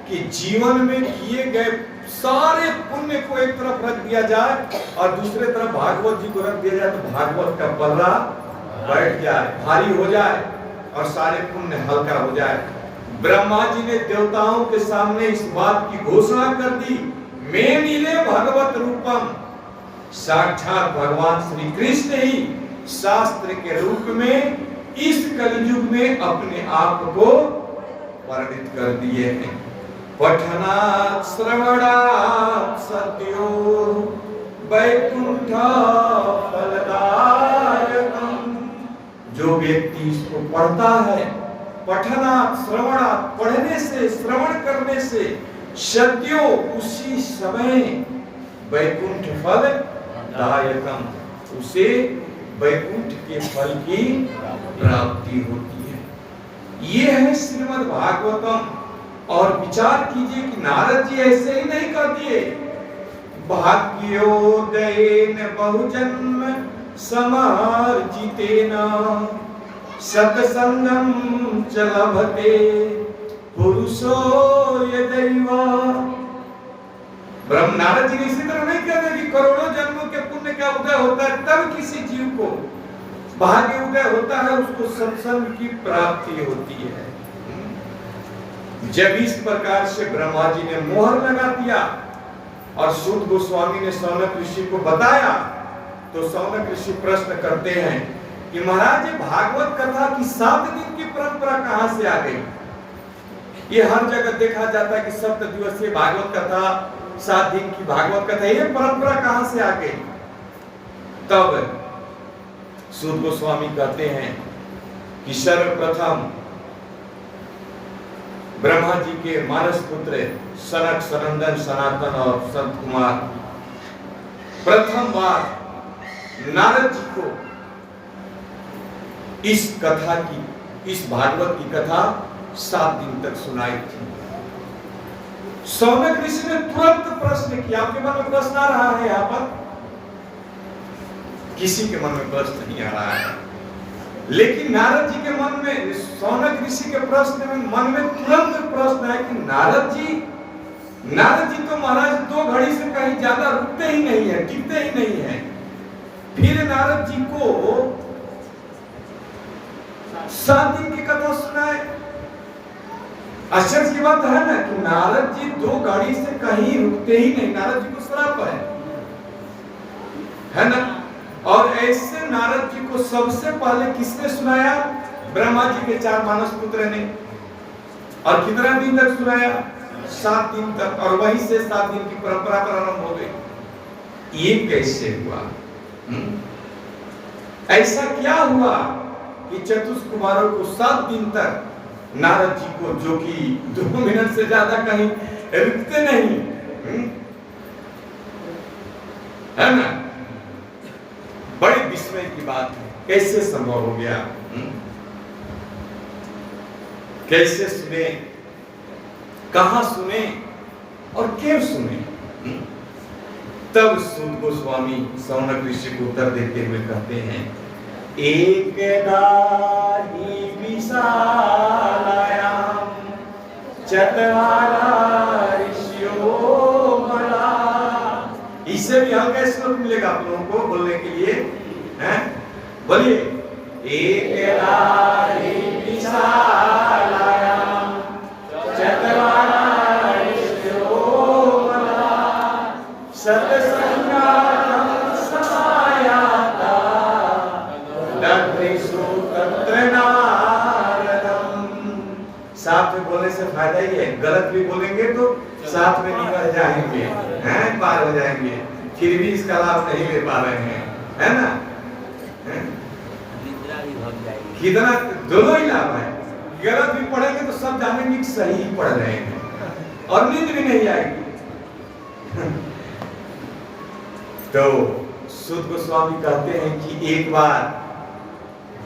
कि जीवन में किए गए सारे पुण्य को एक तरफ रख दिया जाए और दूसरे तरफ भागवत जी को रख दिया जाए, तो भागवत का पल्ला बैठ जाए, भारी हो जाए और सारे पुण्य हल्का हो जाए। ब्रह्मा जी ने देवताओं के सामने इस बात की घोषणा कर दी, मैं नीले भगवत रूपम, साक्षात भगवान श्री कृष्ण ही शास्त्र के रूप में इस कलयुग में अपने आप को परिणित कर दिए हैं। पठनात् श्रवणात् सत्यो वैकुंठ फलदायकम। जो व्यक्ति इसको पढ़ता है, पठनात् श्रवणात्, पढ़ने से श्रवण करने से, सत्यो उसी समय, वैकुंठ फल दायकम, उसे वैकुंठ के फल की प्राप्ति होती है। ये है श्रीमद् भागवतम। और विचार कीजिए कि नारद जी ऐसे ही नहीं कर दिए, भाग्योदयेन बहुजन्म समार्जितेन सत्संगम च लभते पुरुषो यदैव। ब्रह्म नारद जी इसी तरह नहीं कहते कि करोड़ों जन्मों के पुण्य का उदय होता है तब किसी जीव को भाग्य उदय होता है, उसको सत्संग की प्राप्ति होती है। जब इस प्रकार से ब्रह्मा जी ने मोहर लगा दिया और सूत गोस्वामी ने सौनक ऋषि को बताया, तो सौनक ऋषि प्रश्न करते हैं कि महाराज ये भागवत कथा की 7 दिन की परंपरा कहां से आ गई? ये हर जगह देखा जाता है कि 7 दिवसीय भागवत कथा, 7 दिन की भागवत कथा, ये परंपरा कहां से आ गई? तब सूत गोस्वामी कहते हैं कि सर्वप्रथम ब्रह्मा जी के मानस पुत्र सनक, सनंदन, सनातन और संत कुमार प्रथम बार नारद जी को इस कथा की, इस भागवत की कथा 7 दिन तक सुनाई थी। सौनक ऋषि ने तुरंत प्रश्न किया। आपके मन में प्रश्न आ रहा है? यहाँ पर किसी के मन में प्रश्न नहीं आ रहा है, लेकिन नारद जी के मन में, सौनक ऋषि के प्रश्न में, मन में तुरंत प्रश्न है कि नारद जी तो महाराज 2 घड़ी से कहीं ज्यादा रुकते ही नहीं है, टिकते ही नहीं है, फिर नारद जी को 7 दिन की कथा सुनाए। आश्चर्य की बात है ना कि नारद जी 2 घड़ी से कहीं रुकते ही नहीं। नारद जी को श्राप है ना? और ऐसे नारद जी को सबसे पहले किसने सुनाया? ब्रह्मा जी के 4 मानस पुत्र ने। और कितना दिन तक सुनाया? 7 दिन तक। और वहीं से 7 दिन की परंपरा प्रारंभ हो गई। ये कैसे हुआ? ऐसा क्या हुआ कि चतुष्क कुमारों को 7 दिन तक नारद जी को, जो कि 2 मिनट से ज्यादा कहीं रुकते नहीं, है ना, बड़ी विस्मय की बात है। कैसे संभव हो गया? कैसे सुने, कहां सुने और क्यों सुने? तब सूत गोस्वामी सौनक ऋषि को उत्तर देते हुए कहते हैं, एकदा हि विशालायां चत्वारा ऋषियो बला। इससे भी हल्का श्लोक मिलेगा आप लोगों को बोलने के लिए, हैं? बोलिए, एकदा हि विशालायां चत्वारा ऋषियो बला सत्संगार्थं समायाता दद्रिषु तत्र नारदं साथ में बोलने से फायदा ही है, गलत भी बोलेंगे तो साथ में निकल जाएंगे, हैं, पार हो जाएंगे, फिर भी इसका लाभ नहीं ले पा रहे हैं, है ना? कितना दोनों ही लाभ है। गलत भी पढ़ेंगे तो सब जानेंगे कि सही ही पढ़ रहे हैं और नींद भी नहीं आएगी। तो सुध गोस्वामी कहते हैं कि एक बार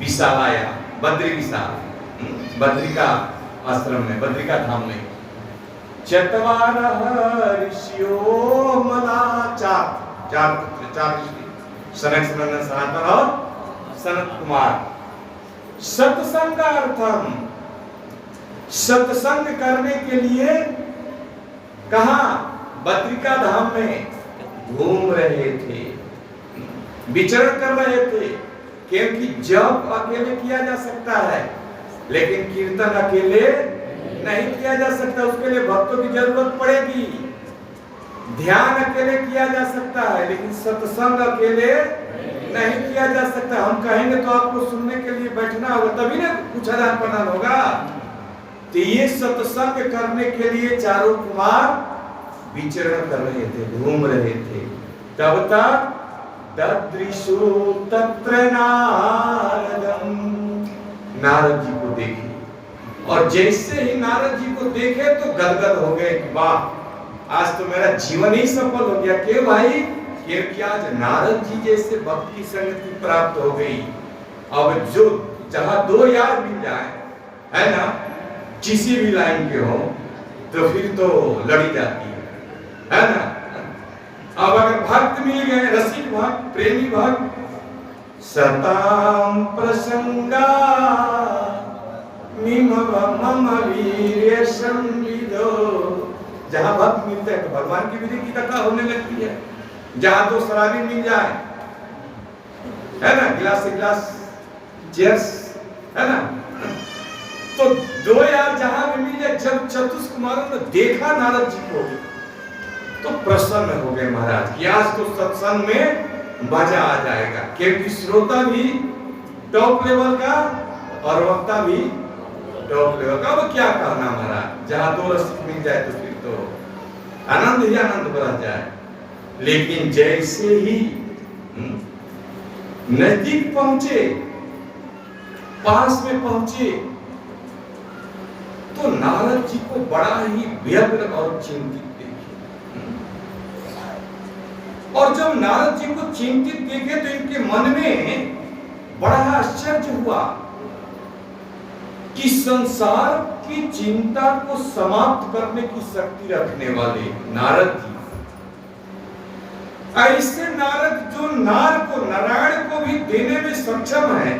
विशाल आया, बद्री विशाल, बद्रिका आश्रम में, बद्रिका धाम में, चतवारः ऋषियो मलाचार, चार ऋषि, सनक सनंदन सनातन और सनत कुमार, सत्संगार्थम, सत्संग करने के लिए कहां? बद्रिका धाम में घूम रहे थे, विचरण कर रहे थे, क्योंकि जप अकेले किया जा सकता है लेकिन कीर्तन अकेले नहीं किया जा सकता, उसके लिए भक्तों की जरूरत पड़ेगी। ध्यान अकेले किया जा सकता है लेकिन सत्संग अकेले नहीं किया जा सकता। हम कहेंगे तो आपको सुनने के लिए बैठना होगा, तभी ना कुछ आदान प्रदान होगा। तो ये सत्संग करने के लिए चारों कुमार विचरण कर रहे थे, घूम रहे थे। तब तक ददृशु तत्र नारदम, नारद जी को देखे, और जैसे ही नारद जी को देखे तो गदगद हो गए, वाह आज तो मेरा जीवन ही सफल हो गया। क्यों भाई? क्योंकि आज नारद जी जैसे भक्त की संगति प्राप्त हो गई। अब जो जहां दो यार मिल जाए, है ना, किसी भी लाइन के हो, तो फिर तो लड़ी जाती है ना। अब अगर भक्त मिल गए, रसिक भक्त, प्रेमी भक्त, सताम प्रसंगा मम वीर्य संविदो, जहां भक्त मिलते हैं तो भगवान की वीर्य की कथा होने लगती है। जहां दो शराबी मिल जाए, है ना, गिलास से गिलास चीयर्स, है ना, तो दो यार जहां भी मिल जाए। जब चतुष्कुमारों ने देखा नारद जी को तो प्रसन्न हो गए महाराज कि आज तो सत्संग में मजा आ जाएगा, क्योंकि श्रोता भी टॉप लेवल का और वक्ता भी टॉप लेवल का। अब क्या कहना महाराज, जहां दो रसिक मिल जाए तो फिर तो आनंद ही आनंद बढ़ जाए। लेकिन जैसे ही नजदीक पहुंचे, पास में पहुंचे, तो नारद जी को बड़ा ही व्यग्र और चिंतित देखे। और जब नारद जी को चिंतित देखे तो इनके मन में बड़ा आश्चर्य हुआ कि संसार की चिंता को समाप्त करने की शक्ति रखने वाले नारद जी, ऐसे नारद जो नार को, नारायण को भी देने में सक्षम है,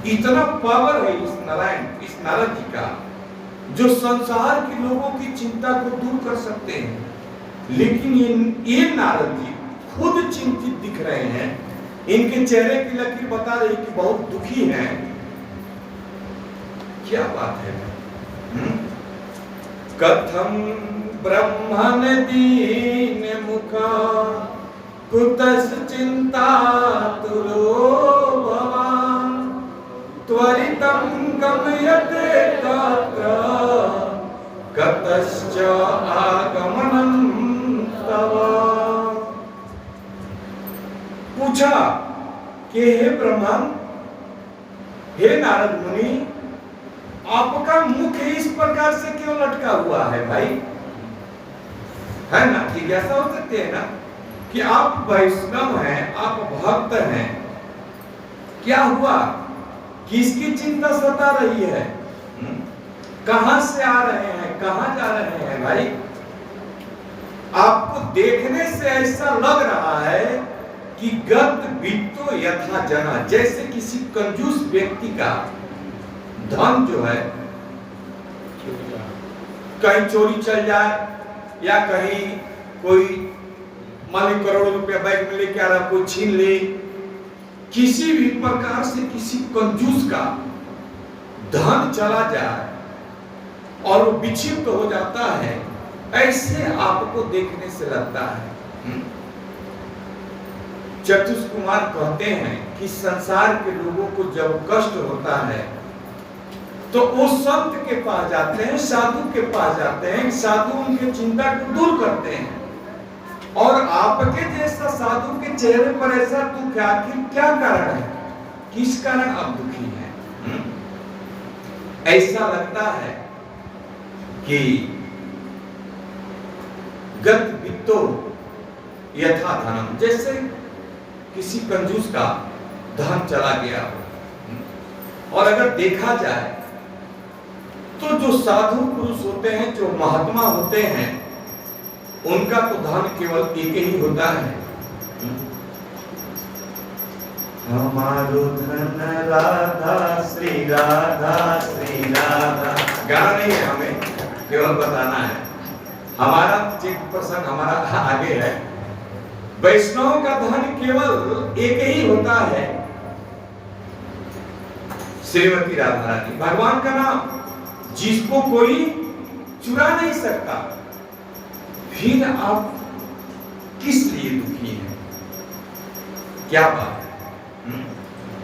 इतना पावर है इस नारायण, इस नारद जी का, जो संसार के लोगों की चिंता को दूर कर सकते हैं। लेकिन ये नारद जी खुद चिंतित दिख रहे हैं, इनके चेहरे की लकीर बता रही कि बहुत दुखी हैं। क्या बात है? कथम ब्रह्मण दीन मुखा कुतस चिंता तुलो भवान त्वरितं गमयते तत्र कतश्च आगमनं तव। पूछा कि हे ब्रह्मा, हे नारद मुनि, आपका मुख इस प्रकार से क्यों लटका हुआ है भाई? है ना, जिज्ञासा हो सकती है ना कि आप वैष्णव हैं, आप भक्त हैं, क्या हुआ, किसकी चिंता सता रही है, कहां से आ रहे हैं, कहां जा रहे हैं भाई? आपको देखने से ऐसा लग रहा है कि गत वित्तो यथा जना, जैसे किसी कंजूस व्यक्ति का धन जो है कहीं चोरी चल जाए, या कहीं कोई मान करोड़ों रुपया बैंक में लेके आ रहा, कोई छीन ले, किसी भी प्रकार से किसी कंजूस का धन चला जाए और वो विक्षिप्त हो जाता है, ऐसे आपको देखने से लगता है। चतुष्कुमार कहते हैं कि संसार के लोगों को जब कष्ट होता है तो वो संत के पास जाते हैं, साधु के पास जाते हैं, साधु उनके चिंता को दूर करते हैं। और आपके जैसा साधु के चेहरे पर ऐसा दुख आखिर क्या कारण है? किस कारण आप दुखी हैं? ऐसा लगता है कि गत वित्तो यथा धनम, जैसे किसी कंजूस का धन चला गया। और अगर देखा जाए तो जो साधु पुरुष होते हैं, जो महात्मा होते हैं, उनका तो धन केवल एक ही होता है, हमारो धन राधा श्री राधा श्री राधा। गाना नहीं है, हमें केवल बताना है। हमारा चित्त प्रसंग हमारा आगे है। वैष्णव का धन केवल एक ही होता है, श्रीमती राधा रानी, भगवान का नाम, जिसको कोई चुरा नहीं सकता। फिर आप किस लिए दुखी हैं? क्या बात है?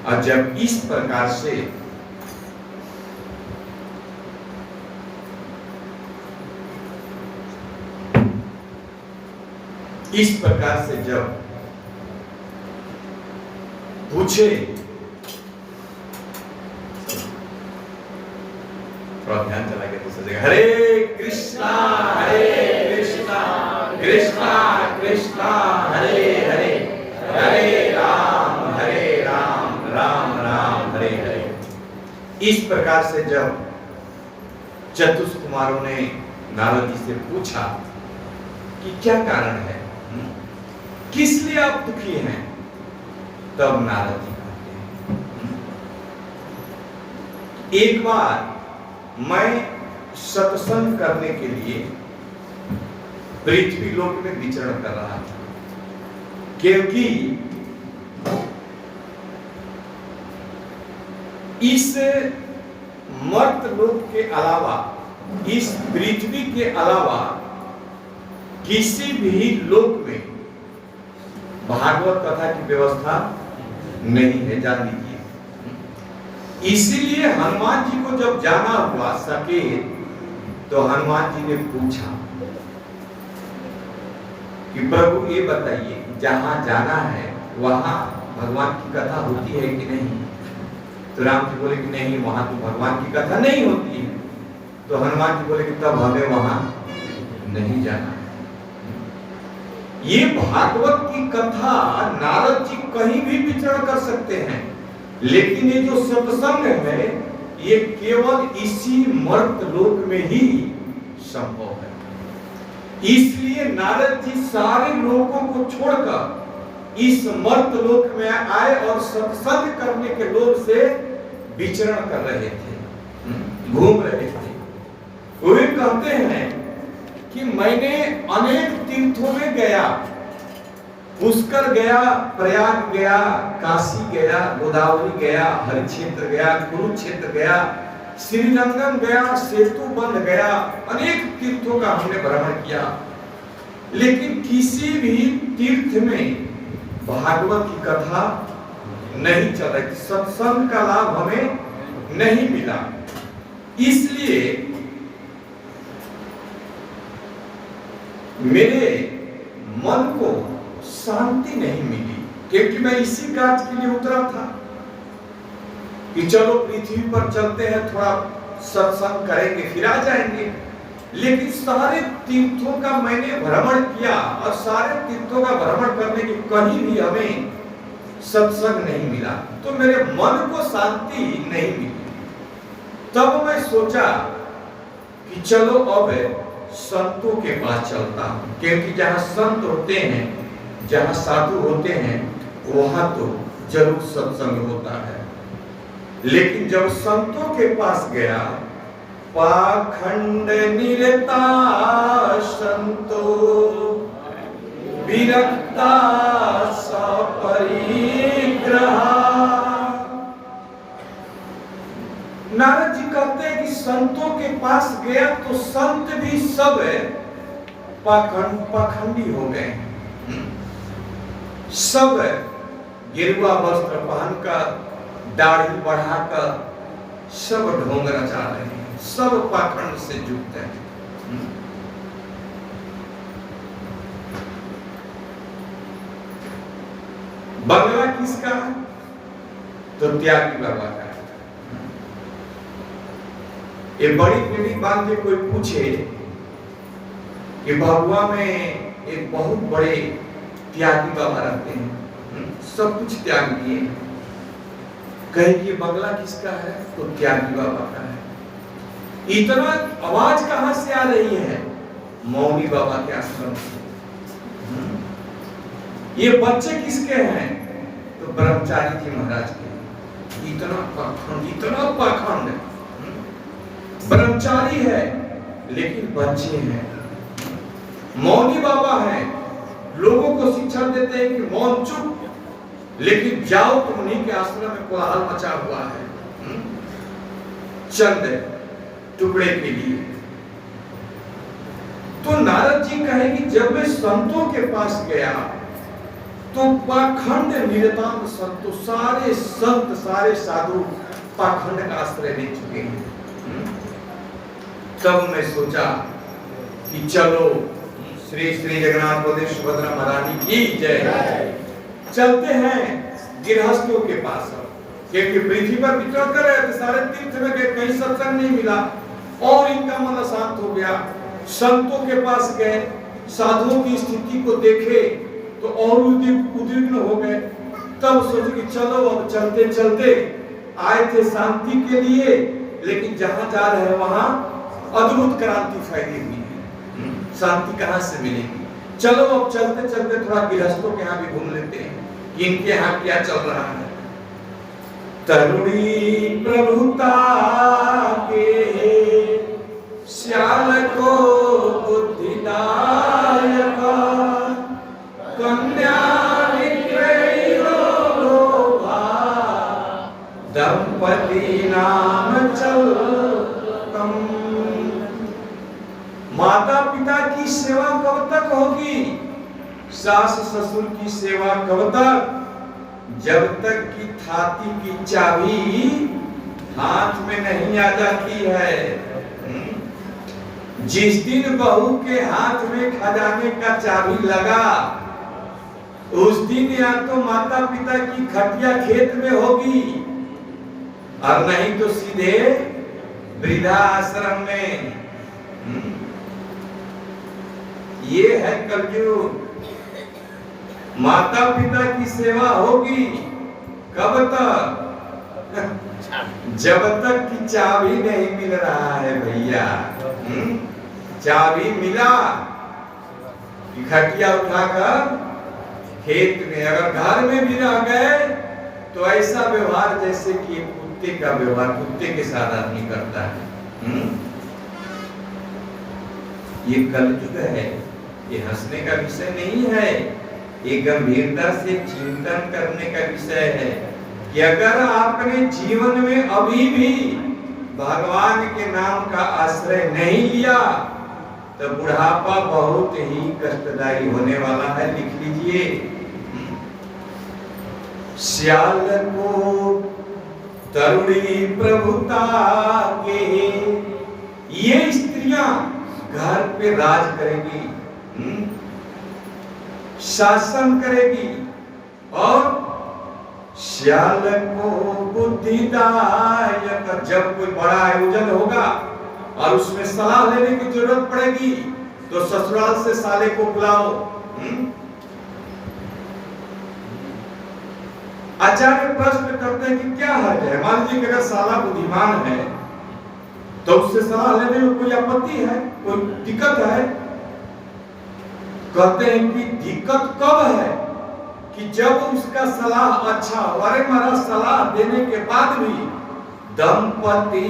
और जब इस प्रकार से जब पूछे, थोड़ा ध्यान चला गया दूसरी जगह, हरे कृष्णा कृष्णा कृष्णा हरे हरे, हरे राम राम राम हरे हरे। इस प्रकार से जब चतुष्कुमारों ने नारद जी से पूछा कि क्या कारण है, किस लिए आप दुखी हैं, तब नारद जी कहते हैं, एक बार मैं सत्संग करने के लिए पृथ्वी लोक में विचरण कर रहा था, क्योंकि इस मर्त लोक के अलावा, इस पृथ्वी के अलावा किसी भी लोक में भागवत कथा की व्यवस्था नहीं है, जान लीजिए। इसीलिए हनुमान जी को जब जाना हुआ सकेत, तो हनुमान जी ने पूछा कि प्रभु ये बताइए, जहां जाना है वहां भगवान की कथा होती है कि नहीं? तो राम जी बोले कि नहीं, वहां तो भगवान की कथा नहीं होती है। तो हनुमान जी बोले कि तब हमें वहां नहीं जाना। ये भागवत की कथा नारद जी कहीं भी विचरण कर सकते हैं, लेकिन ये जो सत्संग है ये केवल इसी मर्त लोक में ही संभव है। इसलिए नारद जी सारे लोगों को छोड़कर इस मर्त लोक में आए और सत्संग करने के लोभ से विचरण कर रहे थे, घूम रहे थे। वे कहते हैं कि मैंने अनेक तीर्थों में गया, पुष्कर गया, प्रयाग गया, काशी गया, गोदावरी गया, हरिक्षेत्र गया, कुरुक्षेत्र गया, श्रीरंगम गया, सेतुबंध गया, अनेक तीर्थों का हमने भ्रमण किया, लेकिन किसी भी तीर्थ में भागवत की कथा नहीं चल रही, सत्संग का लाभ हमें नहीं मिला। इसलिए मेरे मन को शांति नहीं मिली, क्योंकि मैं इसी कार्य के लिए उतरा था कि चलो पृथ्वी पर चलते हैं, थोड़ा सत्संग करेंगे, फिर आ जाएंगे। लेकिन सारे तीर्थों का मैंने भ्रमण किया और सारे तीर्थों का भ्रमण करने के कहीं भी हमें सत्संग नहीं मिला, तो मेरे मन को शांति नहीं मिली। तब मैं सोचा कि चलो अब संतों के पास चलता हूं, क्योंकि जहां संत होते हैं, जहां साधु होते हैं, वहां तो जरूर सत्संग होता है। लेकिन जब संतों के पास गया, पाखंड निरता संतो विरक्ता सपरिग्रहा। नारद जी कहते हैं कि संतों के पास गया तो संत भी सब पाखंडी हो गए, सब गेरुआ वस्त्र पहनकर, दाढ़ी बढ़ाकर, सब ढोंग रचा रहे हैं, सब पाखंड से युक्त है। बंगला किसका है? तो त्यागी बाबा का है। ये बड़ी पीढ़ी बांध के कोई पूछे कि भगवा में एक बहुत बड़े त्यागी बाबा रहते हैं, सब कुछ त्याग दिए, कहे कि बंगला किसका है? तो त्यागी बाबा का है। इतना आवाज कहां से आ रही है? मौनी बाबा के आश्रम से। ये बच्चे किसके हैं? तो ब्रह्मचारी जी महाराज के। इतना पाखंड ब्रह्मचारी है लेकिन बच्चे हैं। मौनी बाबा है, लोगों को शिक्षा देते हैं कि मौन चुप, लेकिन जाओ तुम उन्हीं के आश्रम में कोलाहल मचा हुआ है चंद टुकड़े के लिए। तो नारद जी कहे कि जब मैं संतों के पास गया तो पाखंड निरतांत संतो, सारे संत सारे साधु पाखंड का आश्रय ले चुके हैं। तब मैं सोचा कि चलो श्री श्री जगन्नाथ बलदेव सुभद्रा महारानी की जय। चलते हैं गृहस्थों के पास, क्योंकि पृथ्वी पर विचरण कर रहे थे, सारे तीर्थ में गए, कहीं सत्संग नहीं मिला और इनका मन अशांत हो गया। संतों के पास गए, साधुओं की स्थिति को देखे तो और उद्विग्न हो गए। तब सोचे कि चलो अब चलते चलते आए थे शांति के लिए, लेकिन जहां जा रहे हैं वहां अद्भुत क्रांति फैली हुई है, शांति कहां से मिलेगी? चलो अब चलते चलते थोड़ा गृहस्थों के यहाँ भी घूम लेते हैं कि इनके यहाँ क्या चल रहा है। तरुणी प्रभुता के श्याल को बुद्धिदायक, कन्या दंपति नाम चल कम। माता पिता की सेवा कब तक होगी? सास ससुर की सेवा कब तक? जब तक कि थाती की चाबी हाथ में नहीं आ जाती है। जिस दिन बहू के हाथ में खजाने का चाबी लगा, उस दिन या तो माता पिता की खटिया खेत में होगी और नहीं तो सीधे वृद्धा आश्रम में। ये है कलयुग। माता पिता की सेवा होगी कब तक? जब तक कि चाबी नहीं मिल रहा है भैया। चाबी मिला कि खटिया उठाकर खेत में, अगर घर में भी रह गए तो ऐसा व्यवहार जैसे कि कुत्ते का व्यवहार कुत्ते के साथ आदमी करता है। ये कलयुग है, ये हंसने का विषय नहीं है, ये गंभीरता से चिंतन करने का विषय है कि अगर आपने जीवन में अभी भी भगवान के नाम का आश्रय नहीं लिया तो बुढ़ापा बहुत ही कष्टदायी होने वाला है। लिख लीजिए, श्याल को तरुणी प्रभुता के। ये स्त्रियां घर पे राज करेगी, शासन करेगी, और श्याल को बुद्धिदायक। जब कोई बड़ा आयोजन होगा और उसमें सलाह लेने की जरूरत पड़ेगी तो ससुराल से साले को बुलाओ। आचार्य प्रश्न करते हैं कि क्या है? मान लीजिए कि अगर साला बुद्धिमान है तो उससे सलाह लेने में कोई आपत्ति है, कोई दिक्कत है? कहते हैं कि दिक्कत कब है कि जब उसका सलाह अच्छा हो। अरे महाराज, सलाह देने के बाद भी दंपति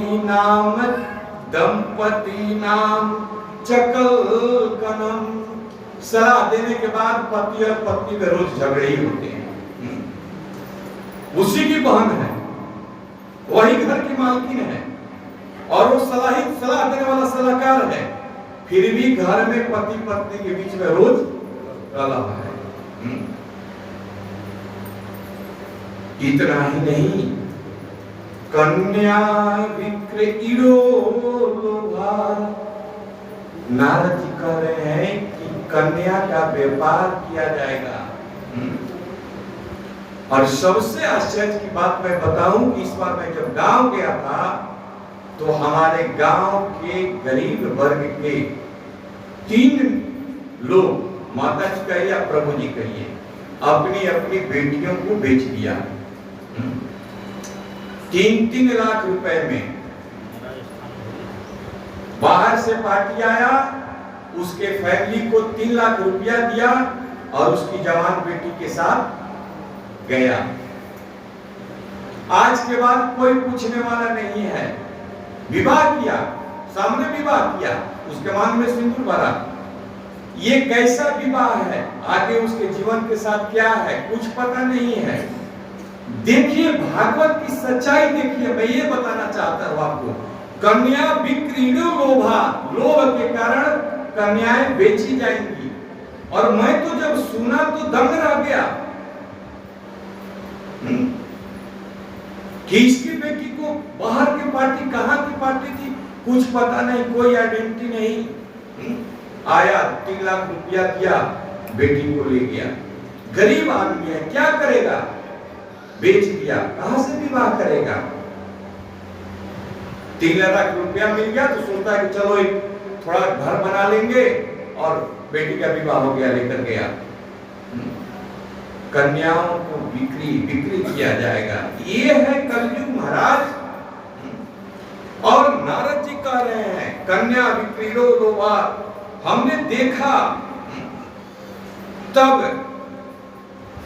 नाम चकल कनम, सलाह देने के बाद पति और पत्नी में रोज झगड़े ही होते हैं। उसी की बहन है, वही घर की मालकिन है और वो सलाह देने वाला सलाहकार है, फिर भी घर में पति पत्नी के बीच में रोज कलह है। इतना ही नहीं, कन्या विक्रयिणो लोभा। नारद जी कह रहे हैं कि कन्या का व्यापार किया जाएगा। और सबसे आश्चर्य की बात मैं बताऊं कि इस बार मैं जब गांव गया था तो हमारे गांव के गरीब वर्ग के 3 लोग, माता जी कहिए या प्रभु जी कहिए, अपनी अपनी बेटियों को बेच दिया 3-3 लाख रुपए में। बाहर से पार्टी आया, उसके फैमिली को 3 लाख रुपया दिया और उसकी जवान बेटी के साथ गया। आज के बाद कोई पूछने वाला नहीं है। विवाह किया, सामने विवाह किया, उसके मांग में सिंदूर भरा। ये कैसा विवाह है, आगे उसके जीवन के साथ क्या है, कुछ पता नहीं है। देखिए भागवत की सच्चाई देखिए। मैं ये बताना चाहता हूं आपको, कन्या विक्रयिणो लोभा, लोभ के कारण कन्याएं बेची जाएंगी। और मैं तो जब सुना तो दंग रह गया कि इसकी बेटी को बाहर की पार्टी, कहां की पार्टी थी कुछ पता नहीं, कोई आइडेंटिटी नहीं। आया 3 लाख रुपया दिया, बेटी को ले गया। गरीब आदमी है, क्या करेगा, बेच दिया, कहां से विवाह करेगा। 3 लाख रुपया मिल गया तो सोचता है कि चलो एक थोड़ा घर बना लेंगे और बेटी का विवाह हो गया, लेकर गया। कन्याओं को बिक्री किया जाएगा। ये है कलयुग महाराज। और नारद जी कह रहे हैं कन्या विक्रयिणो लोभा। हमने देखा तब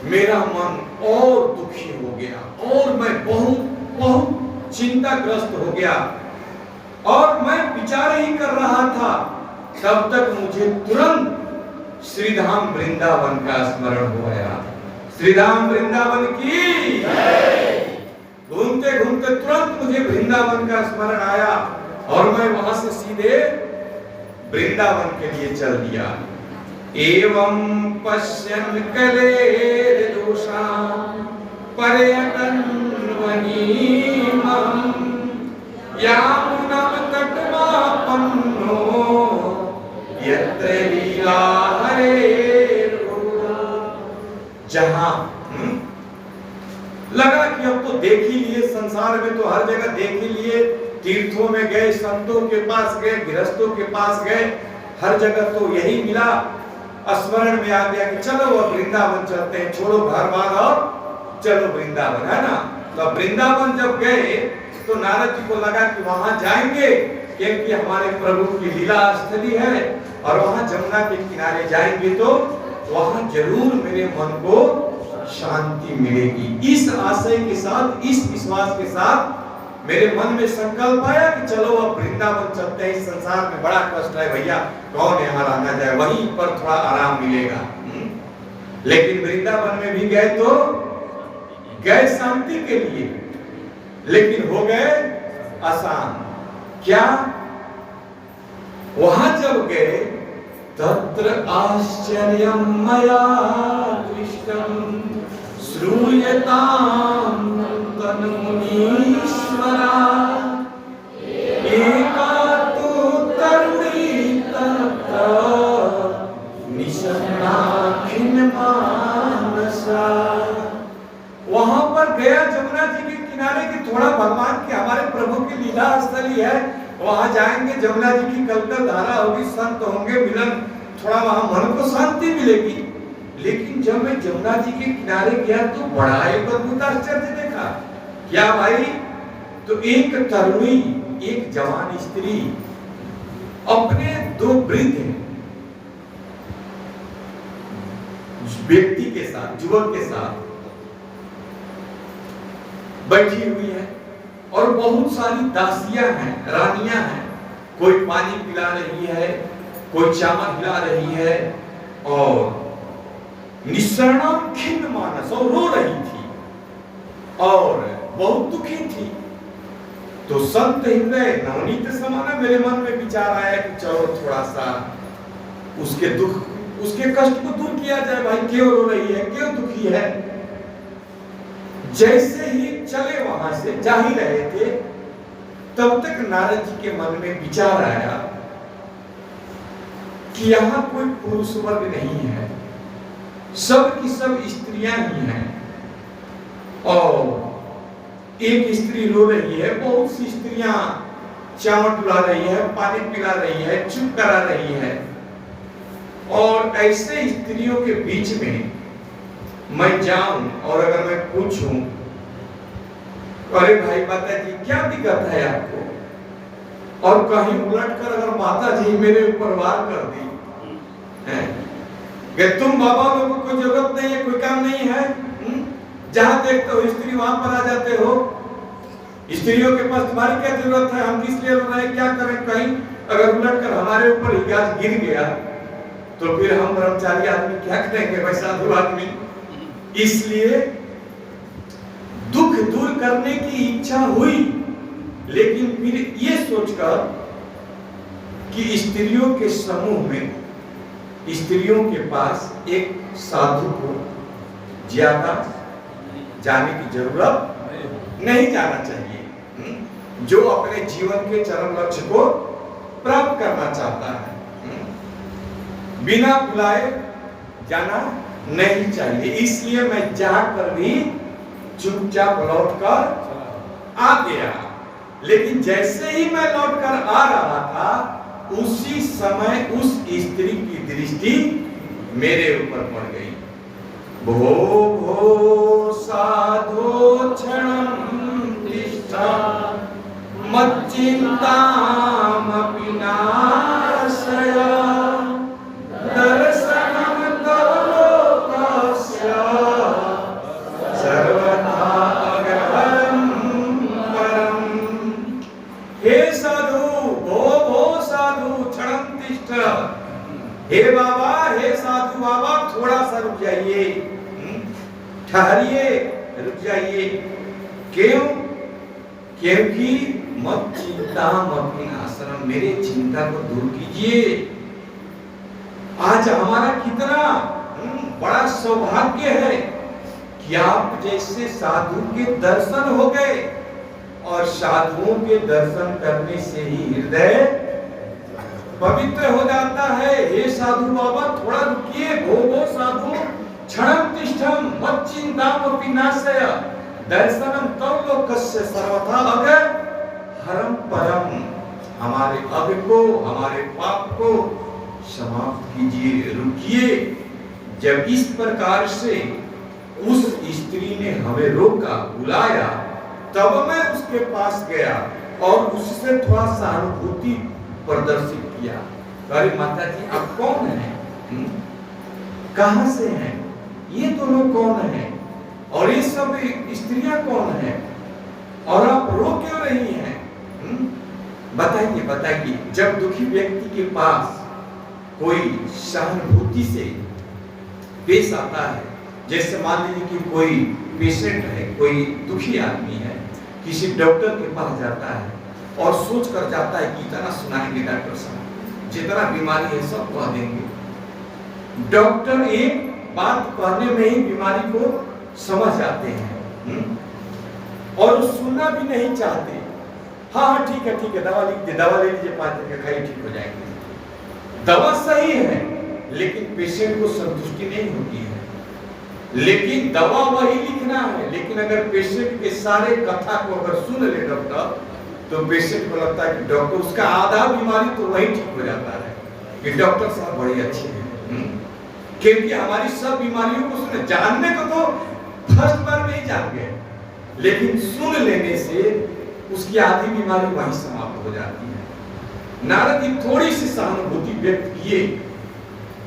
मेरा मन और दुखी हो गया और मैं बहुत चिंताग्रस्त हो गया। और मैं विचार ही कर रहा था, तब तक मुझे तुरंत श्रीधाम वृंदावन का स्मरण हो गया। श्रीधाम वृंदावन की घूमते घूमते तुरंत मुझे वृंदावन का स्मरण आया और मैं वहां से सीधे वृंदावन के लिए चल दिया। एवं पश्यन् कलेर्दोषा पर्यटन् वनीमं यामुनं तटमापन्नो यत्र लीला हरेर्। जहां लगा कि अब तो देख ही लिए, संसार में तो हर जगह देख ही लिए, तीर्थों में गए, संतों के पास गए, गृहस्थों के पास गए, हर जगह तो यही मिला। स्मरण में आ गया कि चलो अब वृंदावन चलते हैं, छोड़ो घर बार और चलो वृंदावन, है ना। तो वृंदावन जब गए तो नारद जी को लगा कि वहां जाएंगे क्योंकि हमारे प्रभु की लीला स्थली है और वहां जमुना के किनारे जाएंगे तो वहां जरूर मेरे मन को शांति मिलेगी। इस आशय के साथ, इस विश्वास के साथ मेरे मन में संकल्प आया कि चलो अब वृंदावन चलते हैं। इस संसार में बड़ा कष्ट है भैया, कौन यहाँ रहना जाए, वहीं पर थोड़ा आराम मिलेगा। लेकिन वृंदावन में भी गए तो गए शांति के लिए, लेकिन हो गए आसान। क्या वहां जब गए तत्र आश्चर्यं मया दृष्टं श्रूयतां तन्मुनीश्वरा एका तु तरुणी तत्र निशन्ना खिन्नमानसा। वहां पर गया जमुना जी के किनारे की, थोड़ा भगवान की, हमारे प्रभु की लीला स्थली है, वहां जाएंगे, जमुना जी की कलकल धारा होगी, संत होंगे, मिलन, थोड़ा वहां मन को शांति मिलेगी। लेकिन जब मैं जमुना जी के किनारे गया तो बड़ा एक अद्भुत आश्चर्य देखा। क्या भाई, तो एक तरुणी, एक जवान स्त्री अपने 2 वृद्ध व्यक्ति के साथ, युवक के साथ बैठी हुई है और बहुत सारी दासियां हैं, रानियां हैं। कोई पानी पिला रही है, कोई चावल खिला रही है और निस्सरणाम खिन्न मानस, और रो रही थी और बहुत दुखी थी। तो संत हृदय नवनीत समाना मेरे मन में विचार आया कि चलो थोड़ा सा उसके दुख, उसके कष्ट को दूर किया जाए। भाई क्यों रो रही है, क्यों दुखी है। जैसे ही चले वहां से जा ही रहे थे, तब तक नारद जी के मन में विचार आया कि यहां कोई पुरुष वर्ग नहीं है, सब की सब स्त्रियां ही हैं। और एक स्त्री रो रही है, बहुत सी स्त्रियां चावल पिला रही है, पानी पिला रही है, चुप करा रही है। और ऐसे स्त्रियों के बीच में मैं जाऊं और अगर मैं पूछूं, अरे भाई माता जी क्या दिक्कत है आपको, और कहीं उलट कर अगर माता जी मेरे ऊपर वार कर दी कि तुम बाबा लोगों को कोई जरूरत नहीं है, कोई काम नहीं है, जहां देखते हो स्त्री वहां पर आ जाते हो, स्त्रियों के पास तुम्हारी क्या जरूरत है, हम किस लिए रो रहे हैं, क्या करें, कहीं अगर उलट कर हमारे ऊपर ही गाज गिर गया तो फिर हम ब्रह्मचारी आदमी क्या करेंगे, भाई साधु आदमी। इसलिए दुख दूर करने की इच्छा हुई, लेकिन फिर ये सोचकर कि स्त्रियों के समूह में स्त्रियों के पास एक साधु को ज्यादा जाने की जरूरत नहीं जाना चाहिए, जो अपने जीवन के चरम लक्ष्य को प्राप्त करना चाहता है। बिना बुलाए जाना नहीं चाहिए। इसलिए मैं जाकर भी चुपचाप लौटकर आ गया। लेकिन जैसे ही मैं लौटकर आ रहा था, उसी समय उस स्त्री की दृष्टि मेरे ऊपर पड़ गई। भो भो साधो क्षणं तिष्ठा मच्चिंतामपि नाशय दर्शनं तव लोकस्य सर्वथा अगहं परम्। हे साधु, भो साधु क्षणं तिष्ठ। हे बाबा, हे साधु बाबा, थोड़ा सा रुक जाइए, ठहरिए, रुक जाइए। क्यों? क्योंकि मत चिंता मत आश्रम, मेरे चिंता को दूर कीजिए। आज हमारा कितना बड़ा सौभाग्य है कि आप जैसे साधु के दर्शन हो गए, और साधुओं के दर्शन करने से ही हृदय पवित्र हो जाता है। हे साधु बाबा, थोड़ा रुकिए। भो साधु क्षणं तिष्ठं मच्चिंतामपि नाशय दर्शनं तव लोकस्य सर्वथा अगहं परम्। हमारे अग को, हमारे पाप को समाप्त कीजिए, रुकिए। जब इस प्रकार से उस स्त्री ने हमें रोका, बुलाया, तब मैं उसके पास गया और उससे थोड़ा सहानुभूति प्रदर्शित किया। अरे माता जी, आप कौन हैं? कहां से हैं? ये दोनों कौन हैं? और ये सब स्त्रियां कौन हैं? और आप रो क्यों रही हैं? बताइए, बताइए। जब दुखी व्यक्ति के पास कोई सहानुभूति से पेश आता है, जैसे मान लीजिए कि कोई पेशेंट है, कोई दुखी आदमी है, किसी डॉक्टर के पास जाता है और सोच कर जाता है कि इतना सुनाएंगे डॉक्टर साहब, जितना बीमारी है सब कह देंगे। डॉक्टर एक बात कहने में ही बीमारी को समझ जाते हैं और सुनना भी नहीं चाहते। हाँ ठीक है, ठीक है, दवा लिख दे, दवा ले लीजिए, 5 दिन का खाइए, ठीक हो जाएंगे। दवा सही है, लेकिन पेशेंट को संतुष्टि नहीं होती है। लेकिन दवा वही लिखना है, लेकिन अगर पेशेंट के सारे कथा को अगर सुन ले डॉक्टर, तो पेशेंट को लगता है कि डॉक्टर, उसका आधा बीमारी तो वही ठीक हो जाता है कि डॉक्टर साहब बड़े अच्छे हैं। क्योंकि हमारी सब बीमारियों को सुने, जानने को तो फर्स्ट बार में ही जान गए, लेकिन सुन लेने से उसकी आधी बीमारी वहीं समाप्त हो जाती है। नारद जी थोड़ी सी सहानुभूति व्यक्त किए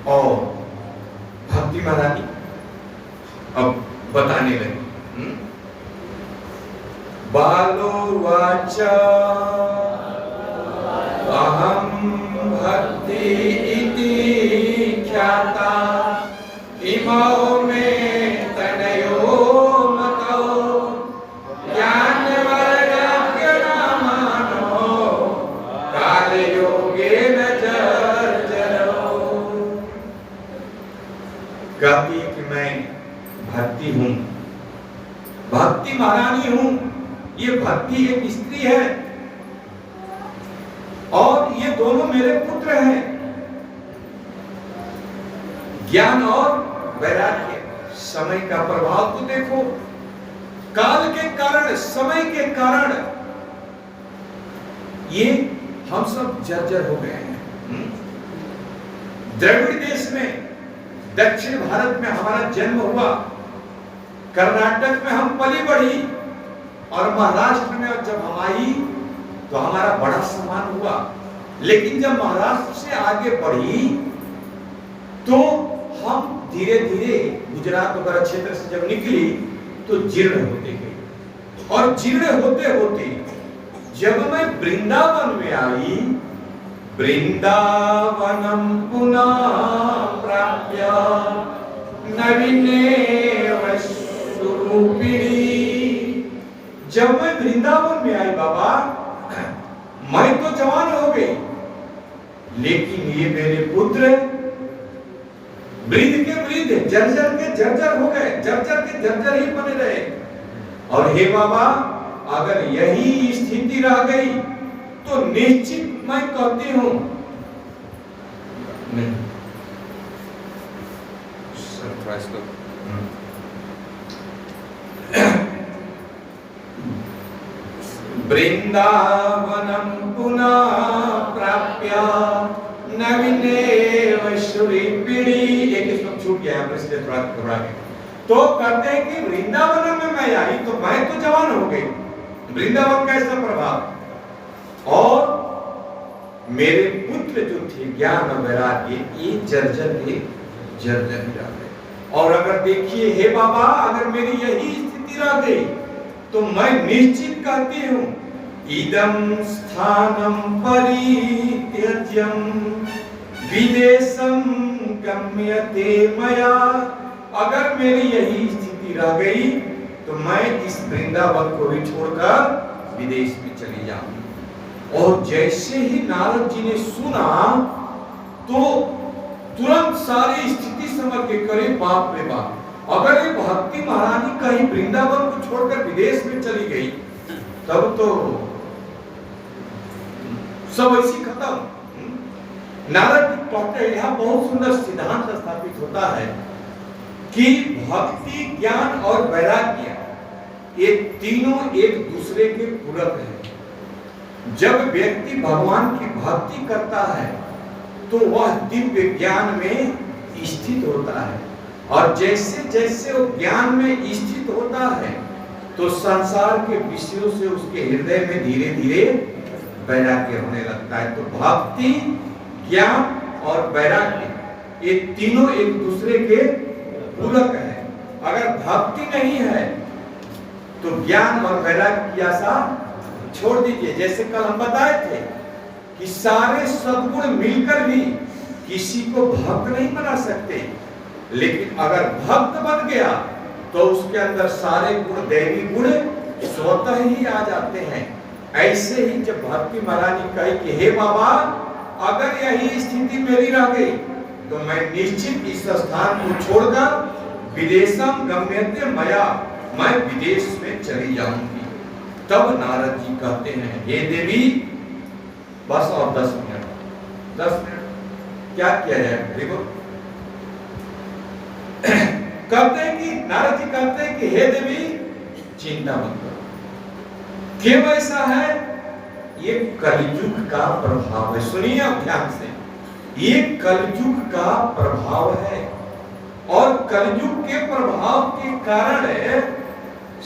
और भक्ति महारानी अब बताने लगी। बालो वाचा अहम भक्ति इति ख्याता इमौ में तनयो मतो ज्ञान वैराग्य रामानो काल योगेन जर्जरो। कहती कि मैं भक्ति हूं, भक्ति महारानी हूं। ये भक्ति एक स्त्री है और ये दोनों मेरे पुत्र हैं। ज्ञान और वैराग्य, समय का प्रभाव तो देखो, काल के कारण, समय के कारण ये हम सब जर्जर हो गए हैं। द्रविड़ देश में, दक्षिण भारत में हमारा जन्म हुआ, कर्नाटक में हम पली बढ़ी और महाराष्ट्र में जब हम आई तो हमारा बड़ा सम्मान हुआ। लेकिन जब महाराष्ट्र से आगे बढ़ी तो हम धीरे धीरे गुजरात वगैरह क्षेत्र से जब निकली तो जीर्ण होते गए और जीर्ण होते होते जब मैं वृंदावन में आई, वृंदावनम पुनः प्राप्य नवीनेव स्वरूपिणी। जब मैं वृंदावन में आई बाबा, मैं तो जवान हो गई, लेकिन ये मेरे पुत्र वृद्ध के वृद्ध, जर्जर के जर्जर हो गए, जर्जर के जर्जर ही बने रहे। और हे बाबा, अगर यही स्थिति रह गई तो निश्चित मैं कहती हूं नहीं। सरप्राइज को वृंदावनम पुनः प्राप्य नवीनेव स्वरूपिणी। एक श्लोक छूट गया है, इसलिए थोड़ा घबरा गए। तो कहते हैं कि वृंदावन में मैं आई तो मैं तो जवान हो गई, वृंदावन का ऐसा प्रभाव, और मेरे पुत्र जो थे ज्ञान और वैराग्य, ये जर्जर के जर्जर ही रह गए। और अगर देखिए हे बाबा, अगर मेरी यही स्थिति रह गई तो मैं निश्चित कहती हूं, इदं स्थानं परित्यज्यं विदेशं गम्यते मया। अगर मेरी यही स्थिति रह गई तो मैं इस वृंदावन को भी छोड़कर विदेश में चली जाऊंगी। और जैसे ही नारद जी ने सुना तो तुरंत सारी स्थिति समझ के करे, बाप रे बाप, अगर ये भक्ति महारानी कहीं वृंदावन को छोड़कर विदेश में चली गई तब तो सब ऐसी खत्म। नारद जी कहते हैं, यहां बहुत सुंदर सिद्धांत स्थापित होता है कि भक्ति, ज्ञान और वैराग्य ये तीनों एक दूसरे के पूरक हैं। जब व्यक्ति भगवान की भक्ति करता है तो वह दिव्य ज्ञान में स्थित होता है, और जैसे जैसे वो ज्ञान में स्थित होता है तो संसार के विषयों से उसके हृदय में धीरे धीरे वैराग्य होने लगता है। तो भक्ति, ज्ञान और वैराग्य ये तीनों एक दूसरे के पूरक है। अगर भक्ति नहीं है तो ज्ञान और वैराग्य की आशा छोड़ दीजिए। जैसे कल हम बताए थे कि सारे सद्गुण मिलकर भी किसी को भक्त नहीं बना सकते, लेकिन अगर भक्त बन गया तो उसके अंदर सारे गुण, दैवी गुण स्वतः ही आ जाते हैं। ऐसे ही जब भक्ति महारानी कही कि हे बाबा, अगर यही स्थिति मेरी रह गई तो मैं निश्चित इस स्थान को छोड़कर विदेशम गम्यते मया, मैं विदेश में चली जाऊंगी। तब नारद जी कहते हैं, हे देवी, बस और 10 मिनट, 10 मिनट क्या किया जाए, देखो। कहते हैं कि नारद जी कहते हैं कि हे देवी, चिंता मत करो। क्यों ऐसा है? ये कलयुग का प्रभाव है। सुनिए अब ध्यान से, ये कलयुग का प्रभाव है, और कलयुग के प्रभाव के कारण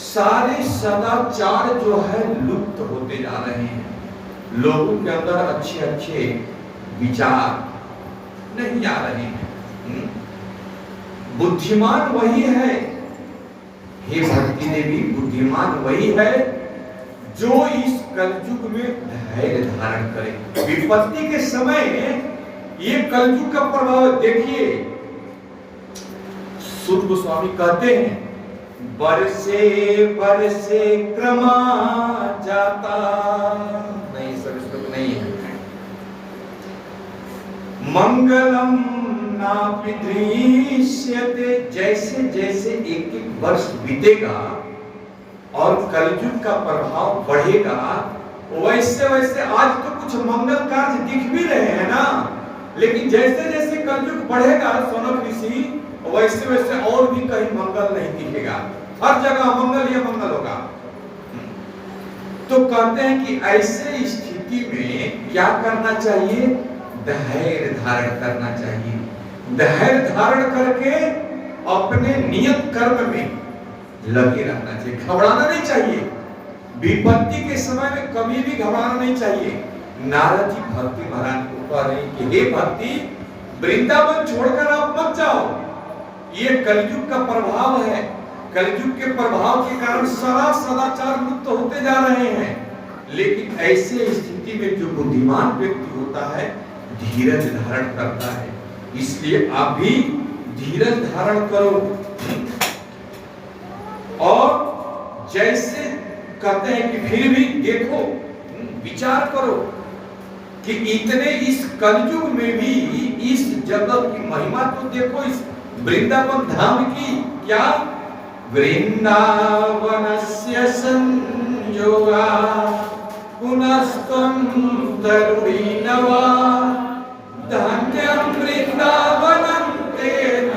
सारे सदाचार जो है लुप्त होते जा रहे हैं। लोगों के अंदर अच्छे अच्छे विचार नहीं आ रहे हैं। बुद्धिमान वही है, हे भक्ति देवी, बुद्धिमान वही है जो इस कलयुग में धैर्य धारण करे। विपत्ति के समय ये कलयुग का प्रभाव देखिए। सूत गोस्वामी कहते हैं, बरसे बरसे क्रमा जाता, नहीं सब श्लोक नहीं है, मंगलम ना दृश्यते। जैसे जैसे एक एक वर्ष बीतेगा और कलयुग का प्रभाव बढ़ेगा, वैसे वैसे आज तो कुछ मंगल कार्य दिख भी रहे हैं ना, लेकिन जैसे जैसे कलयुग बढ़ेगा सोनक ऋषि, वैसे वैसे और भी कहीं मंगल नहीं दिखेगा, हर जगह मंगल ही मंगल होगा। तो कहते हैं कि ऐसे स्थिति में क्या करना चाहिए? धैर्य धारण करना चाहिए। धैर्य धारण करके अपने नियत कर्म में लगे रहना चाहिए, घबराना नहीं चाहिए। विपत्ति के समय में कभी भी घबराना नहीं चाहिए। नारद जी भक्ति महाराज को कह रहे हैं कि हे भक्ति, वृंदावन छोड़कर आप मत जाओ, ये कलयुग का प्रभाव है। कलयुग के प्रभाव के कारण सारा सदाचार लुप्त होते जा रहे हैं। लेकिन ऐसे स्थिति में जो बुद्धिमान व्यक्ति होता है धीरज धारण करता है। इसलिए आप भी धीरज धारण करो। और जैसे कहते हैं कि फिर भी देखो, विचार करो कि इतने इस कलयुग में भी इस जगह की महिमा तो देखो, इस वृंदावन धाम की। क्या? वृंदावनस्य संयोगा पुनस्त्वं तरुणीनवा धन्यं वृंदावनं तेन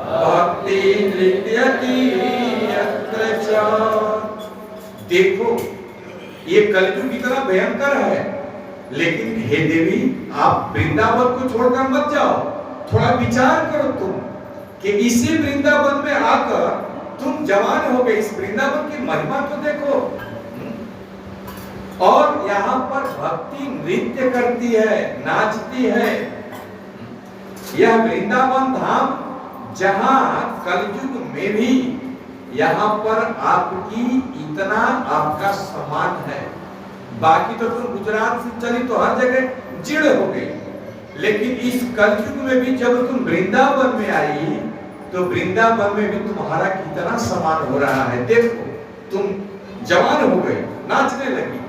भक्ति नृत्यति यत्र च। देखो, ये कलयुग इतना भयंकर है, लेकिन हे देवी, आप वृंदावन को छोड़कर मत जाओ। थोड़ा विचार करो तुम कि इसी वृंदावन में आकर तुम जवान हो गए, इस वृंदावन की महिमा तो देखो। और यहाँ पर भक्ति नृत्य करती है, नाचती है। यह वृंदावन धाम जहाँ कलयुग में भी यहाँ पर आपकी इतना आपका सम्मान है। बाकी तो तुम गुजरात से चली तो हर जगह चिड़ हो गई, लेकिन इस कलयुग में भी जब तुम वृंदावन में आई तो वृंदावन में भी तुम्हारा कितना सम्मान हो रहा है। देखो, तुम जवान हो गई, नाचने लगी।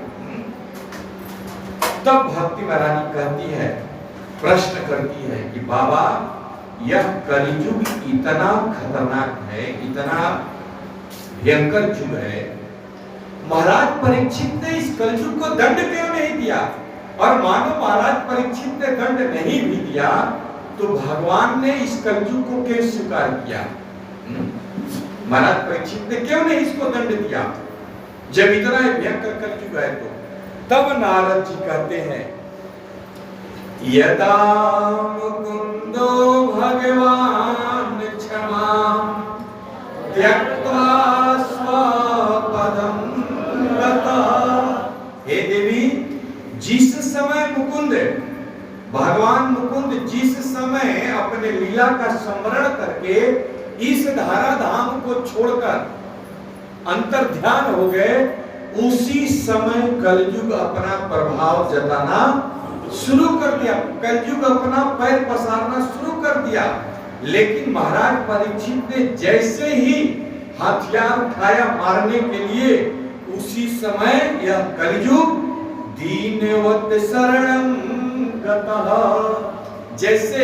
तब भक्ति महारानी कहती है, प्रश्न करती है कि बाबा, यह कलयुग इतना खतरनाक है, इतना भयंकर युग है, महाराज परीक्षित ने इस कलयुग को दंड क्यों नहीं दिया? और मानो महाराज परीक्षित ने दंड नहीं भी दिया तो भगवान ने इस कलयुग को क्यों स्वीकार किया? महाराज परीक्षित ने क्यों नहीं इसको दंड दिया जब इतना भयंकर कलयुग है? तो तब नारद जी कहते हैं, यदा मुकुंदो भगवान क्षमां त्यक्त्वा स्वपदं गतः। हे देवी, जिस समय मुकुंद, भगवान मुकुंद जिस समय अपने लीला का स्मरण करके इस धारा धाम को छोड़कर अंतर ध्यान हो गए, उसी समय कलयुग अपना प्रभाव जताना शुरू कर दिया, कलयुग अपना पैर पसारना शुरू कर दिया। लेकिन महाराज परीक्षित ने जैसे ही हथियार उठाया मारने के लिए, उसी समय यह कलयुग दीनवत् शरणं गतः। जैसे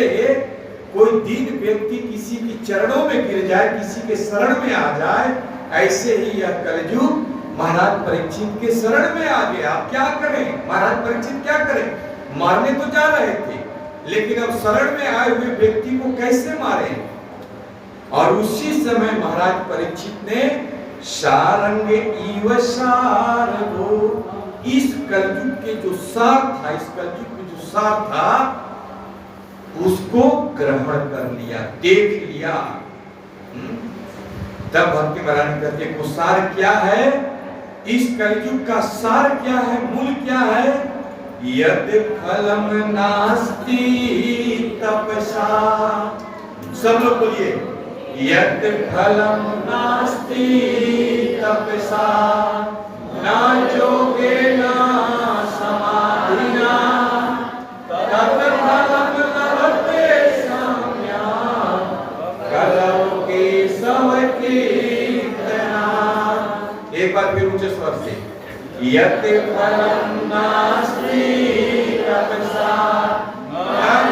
कोई दीन व्यक्ति किसी के चरणों में गिर जाए, किसी के शरण में आ जाए, ऐसे ही यह कलयुग महाराज परीक्षित के शरण में आ गया। आप क्या करें? महाराज परीक्षित क्या करें? मारने तो जा रहे थे, लेकिन अब शरण में आए हुए व्यक्ति को कैसे मारे? और उसी समय महाराज परीक्षित ने सारंग इव सारगो, इस कलयुग के जो सार था, इस कलयुग में जो सार था, उसको ग्रहण कर लिया, देख लिया। तब भक्ति महारानी कहते हैं, वो सार क्या है? इस कलयुग का सार क्या है? मूल क्या है? यद फलम नास्ति तपसा। सब लोग बोलिए, यद फलम नास्ति तपसा ना योगेन समाधिना तत् फलम लभते सम्यक् कलौ केशव कीर्तना। एक बार फिर ऊंचे स्वर से, यत् फलं नास्ति तपसा न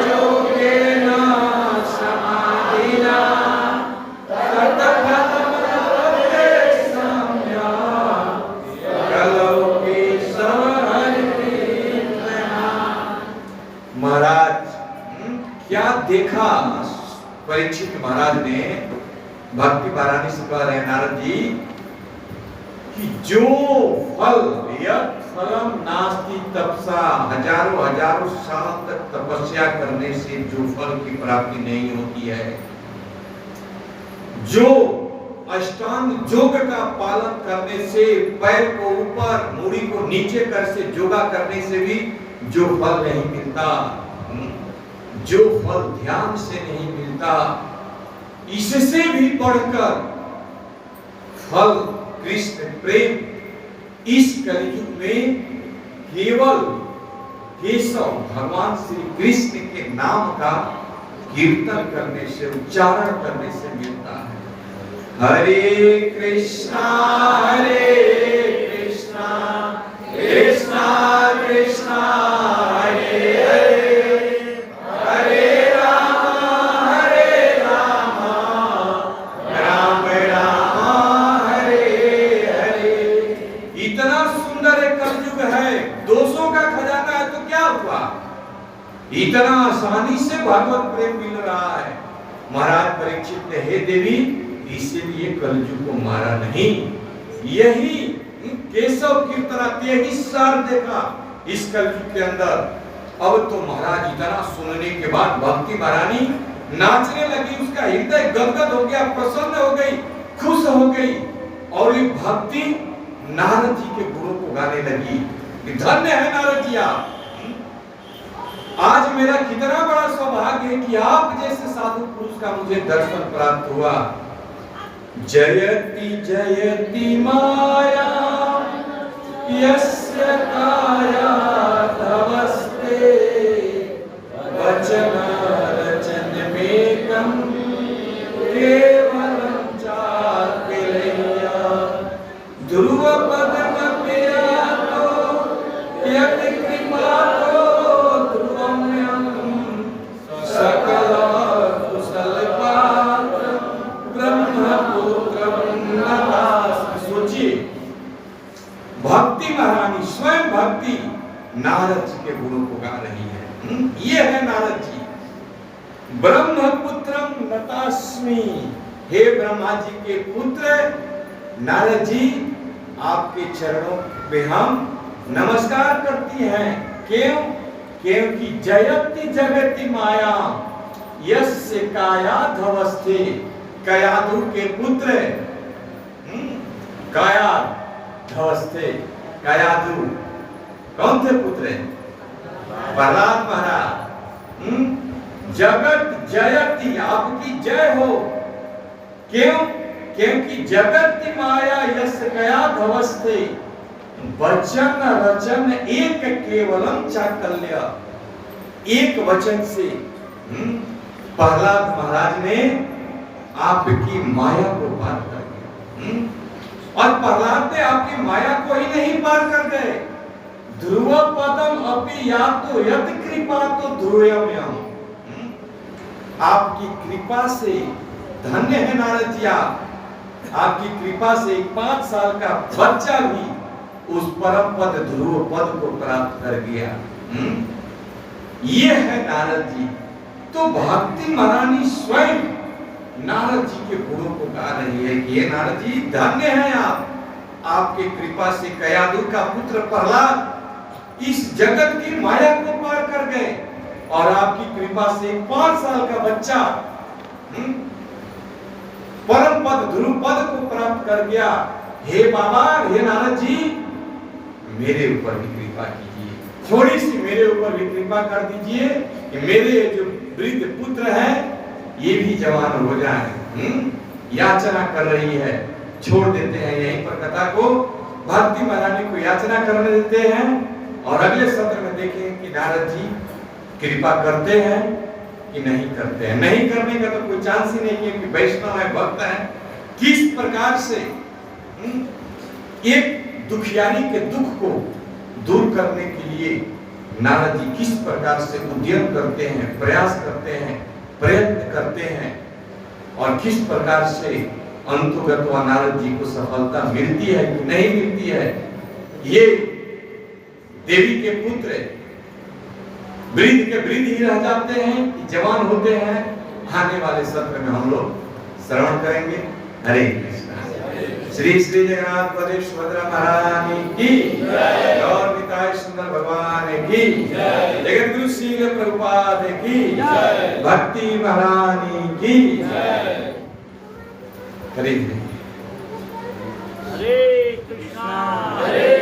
योगेन समाधिना तत् फलं लभते सम्यक् महाराज क्या देखा? परीक्षित महाराज ने भक्ति महारानी से कह रहे हैं नारद जी कि जो फल यत् फलम नास्ति तपसा, हजारों हजारों साल तक तपस्या करने से जो फल की प्राप्ति नहीं होती है, जो अष्टांग योग का पालन करने से, पैर को ऊपर मूड़ी को नीचे कर से योगा करने से भी जो फल नहीं मिलता, जो फल ध्यान से नहीं मिलता, इससे भी बढ़कर फल कृष्ण प्रेम इस कलयुग में केवल केशव भगवान श्री कृष्ण के नाम का कीर्तन करने से, उच्चारण करने से मिलता है। हरे कृष्णा कृष्णा कृष्णा हरे हरे, हरे राम राम राम हरे हरे। इतना सुंदर एक कलयुग है, दोषों का खजाना है तो क्या हुआ? इतना आसानी से भगवत प्रेम मिल रहा है। महाराज परीक्षित ने, हे देवी, इसीलिए कलयुग को मारा नहीं, यही केशव कीर्तन यही सार देखा इस कलयुग के अंदर। अब तो महाराज इतना सुनने के बाद भक्ति महारानी नाचने लगी, उसका हृदय गदगद हो गया, प्रसन्न हो गई, खुश हो गई, और ये भक्ति नारद जी के गुणों को गाने लगी। धन्य है नारद जी आप, आज मेरा कितना बड़ा सौभाग्य है कि आप जैसे साधु पुरुष का मुझे दर्शन प्राप्त हुआ। जयति जयति माया यस्य काया तवस्ते, वचन रचन मेकं केवलं चाकिलया, ध्रुव पदमपि यातो यत् कृपातो ध्रुवम्यं, सकल कुशल पात्रं ब्रह्मपुत्रं नमामि। सोचिए, भक्ति महारानी स्वयं भक्ति नारद जी के गुणों को गा रही है। ये है नारद जी। ब्रह्मपुत्रम नतास्मि, हे ब्रह्मा जी के पुत्र नारद जी, आपके चरणों पे हम नमस्कार करती हैं। क्यों? क्योंकि जयति जगति माया यस्य काया धवस्ते, कयाधु के पुत्र काया धवस्ते, कयाधु कौन थे पुत्र? प्रहलाद महाराज। जगत जयति, आपकी जय हो। क्यों? क्योंकि जगत माया यस कया धवस्ते, वचन रचन एक केवलम चाकल्य, एक वचन से प्रहलाद महाराज ने आपकी माया को पार कर दिया। और प्रहलाद ने आपकी माया को ही नहीं पार कर गए, ध्रुव पदम अपि यातो यत् कृपा तो ध्रुवम्यं, आपकी कृपा से धन्य है नारद जी आप, आपकी कृपा से 5 साल का बच्चा भी उस परम पद ध्रुव पद को प्राप्त कर गया। ये है नारद जी। तो भक्ति महारानी स्वयं नारद जी के गुणों को गा रही है कि ये नारद जी धन्य है आप, आपके कृपा से कयाधु का पुत्र प्रहलाद इस जगत की माया को पार कर गए, और आपकी कृपा से 5 साल का बच्चा परम पद ध्रुव पद को प्राप्त कर गया। हे बाबा, हे नारद जी, मेरे ऊपर भी कृपा कीजिए, थोड़ी सी मेरे ऊपर भी कृपा कर दीजिए कि मेरे जो वृद्ध पुत्र हैं ये भी जवान हो जाएं। याचना कर रही है। छोड़ देते हैं यहीं पर कथा को, भक्ति महारानी को याचना करने देते हैं, और अगले सत्र में देखें कि नारद जी कृपा करते हैं कि नहीं करते हैं। नहीं करने का तो कोई चांस ही नहीं है कि वैष्णव है, भक्त है। किस प्रकार से एक दुखियारी के दुख को दूर करने के लिए नारद जी किस प्रकार से उद्यम करते हैं, प्रयास करते हैं, प्रयत्न करते हैं, और किस प्रकार से अंतुगतवा नारद जी को सफलता मिलती है कि नहीं मिलती है। ये देवी के पुत्र वृद्ध के वृद्ध ही रह जाते हैं, जवान होते हैं। आने वाले सत्र में हम लोग श्रवण करेंगे। हरे कृष्ण। श्री श्री जगन्नाथ बलदेव सुभद्रा महारानी की जय, और निताय सुंदर भगवान की जय, जगत गुरु श्रील प्रभुपाद की जय, भक्ति महारानी की जय। हरे हरे कृष्णा हरे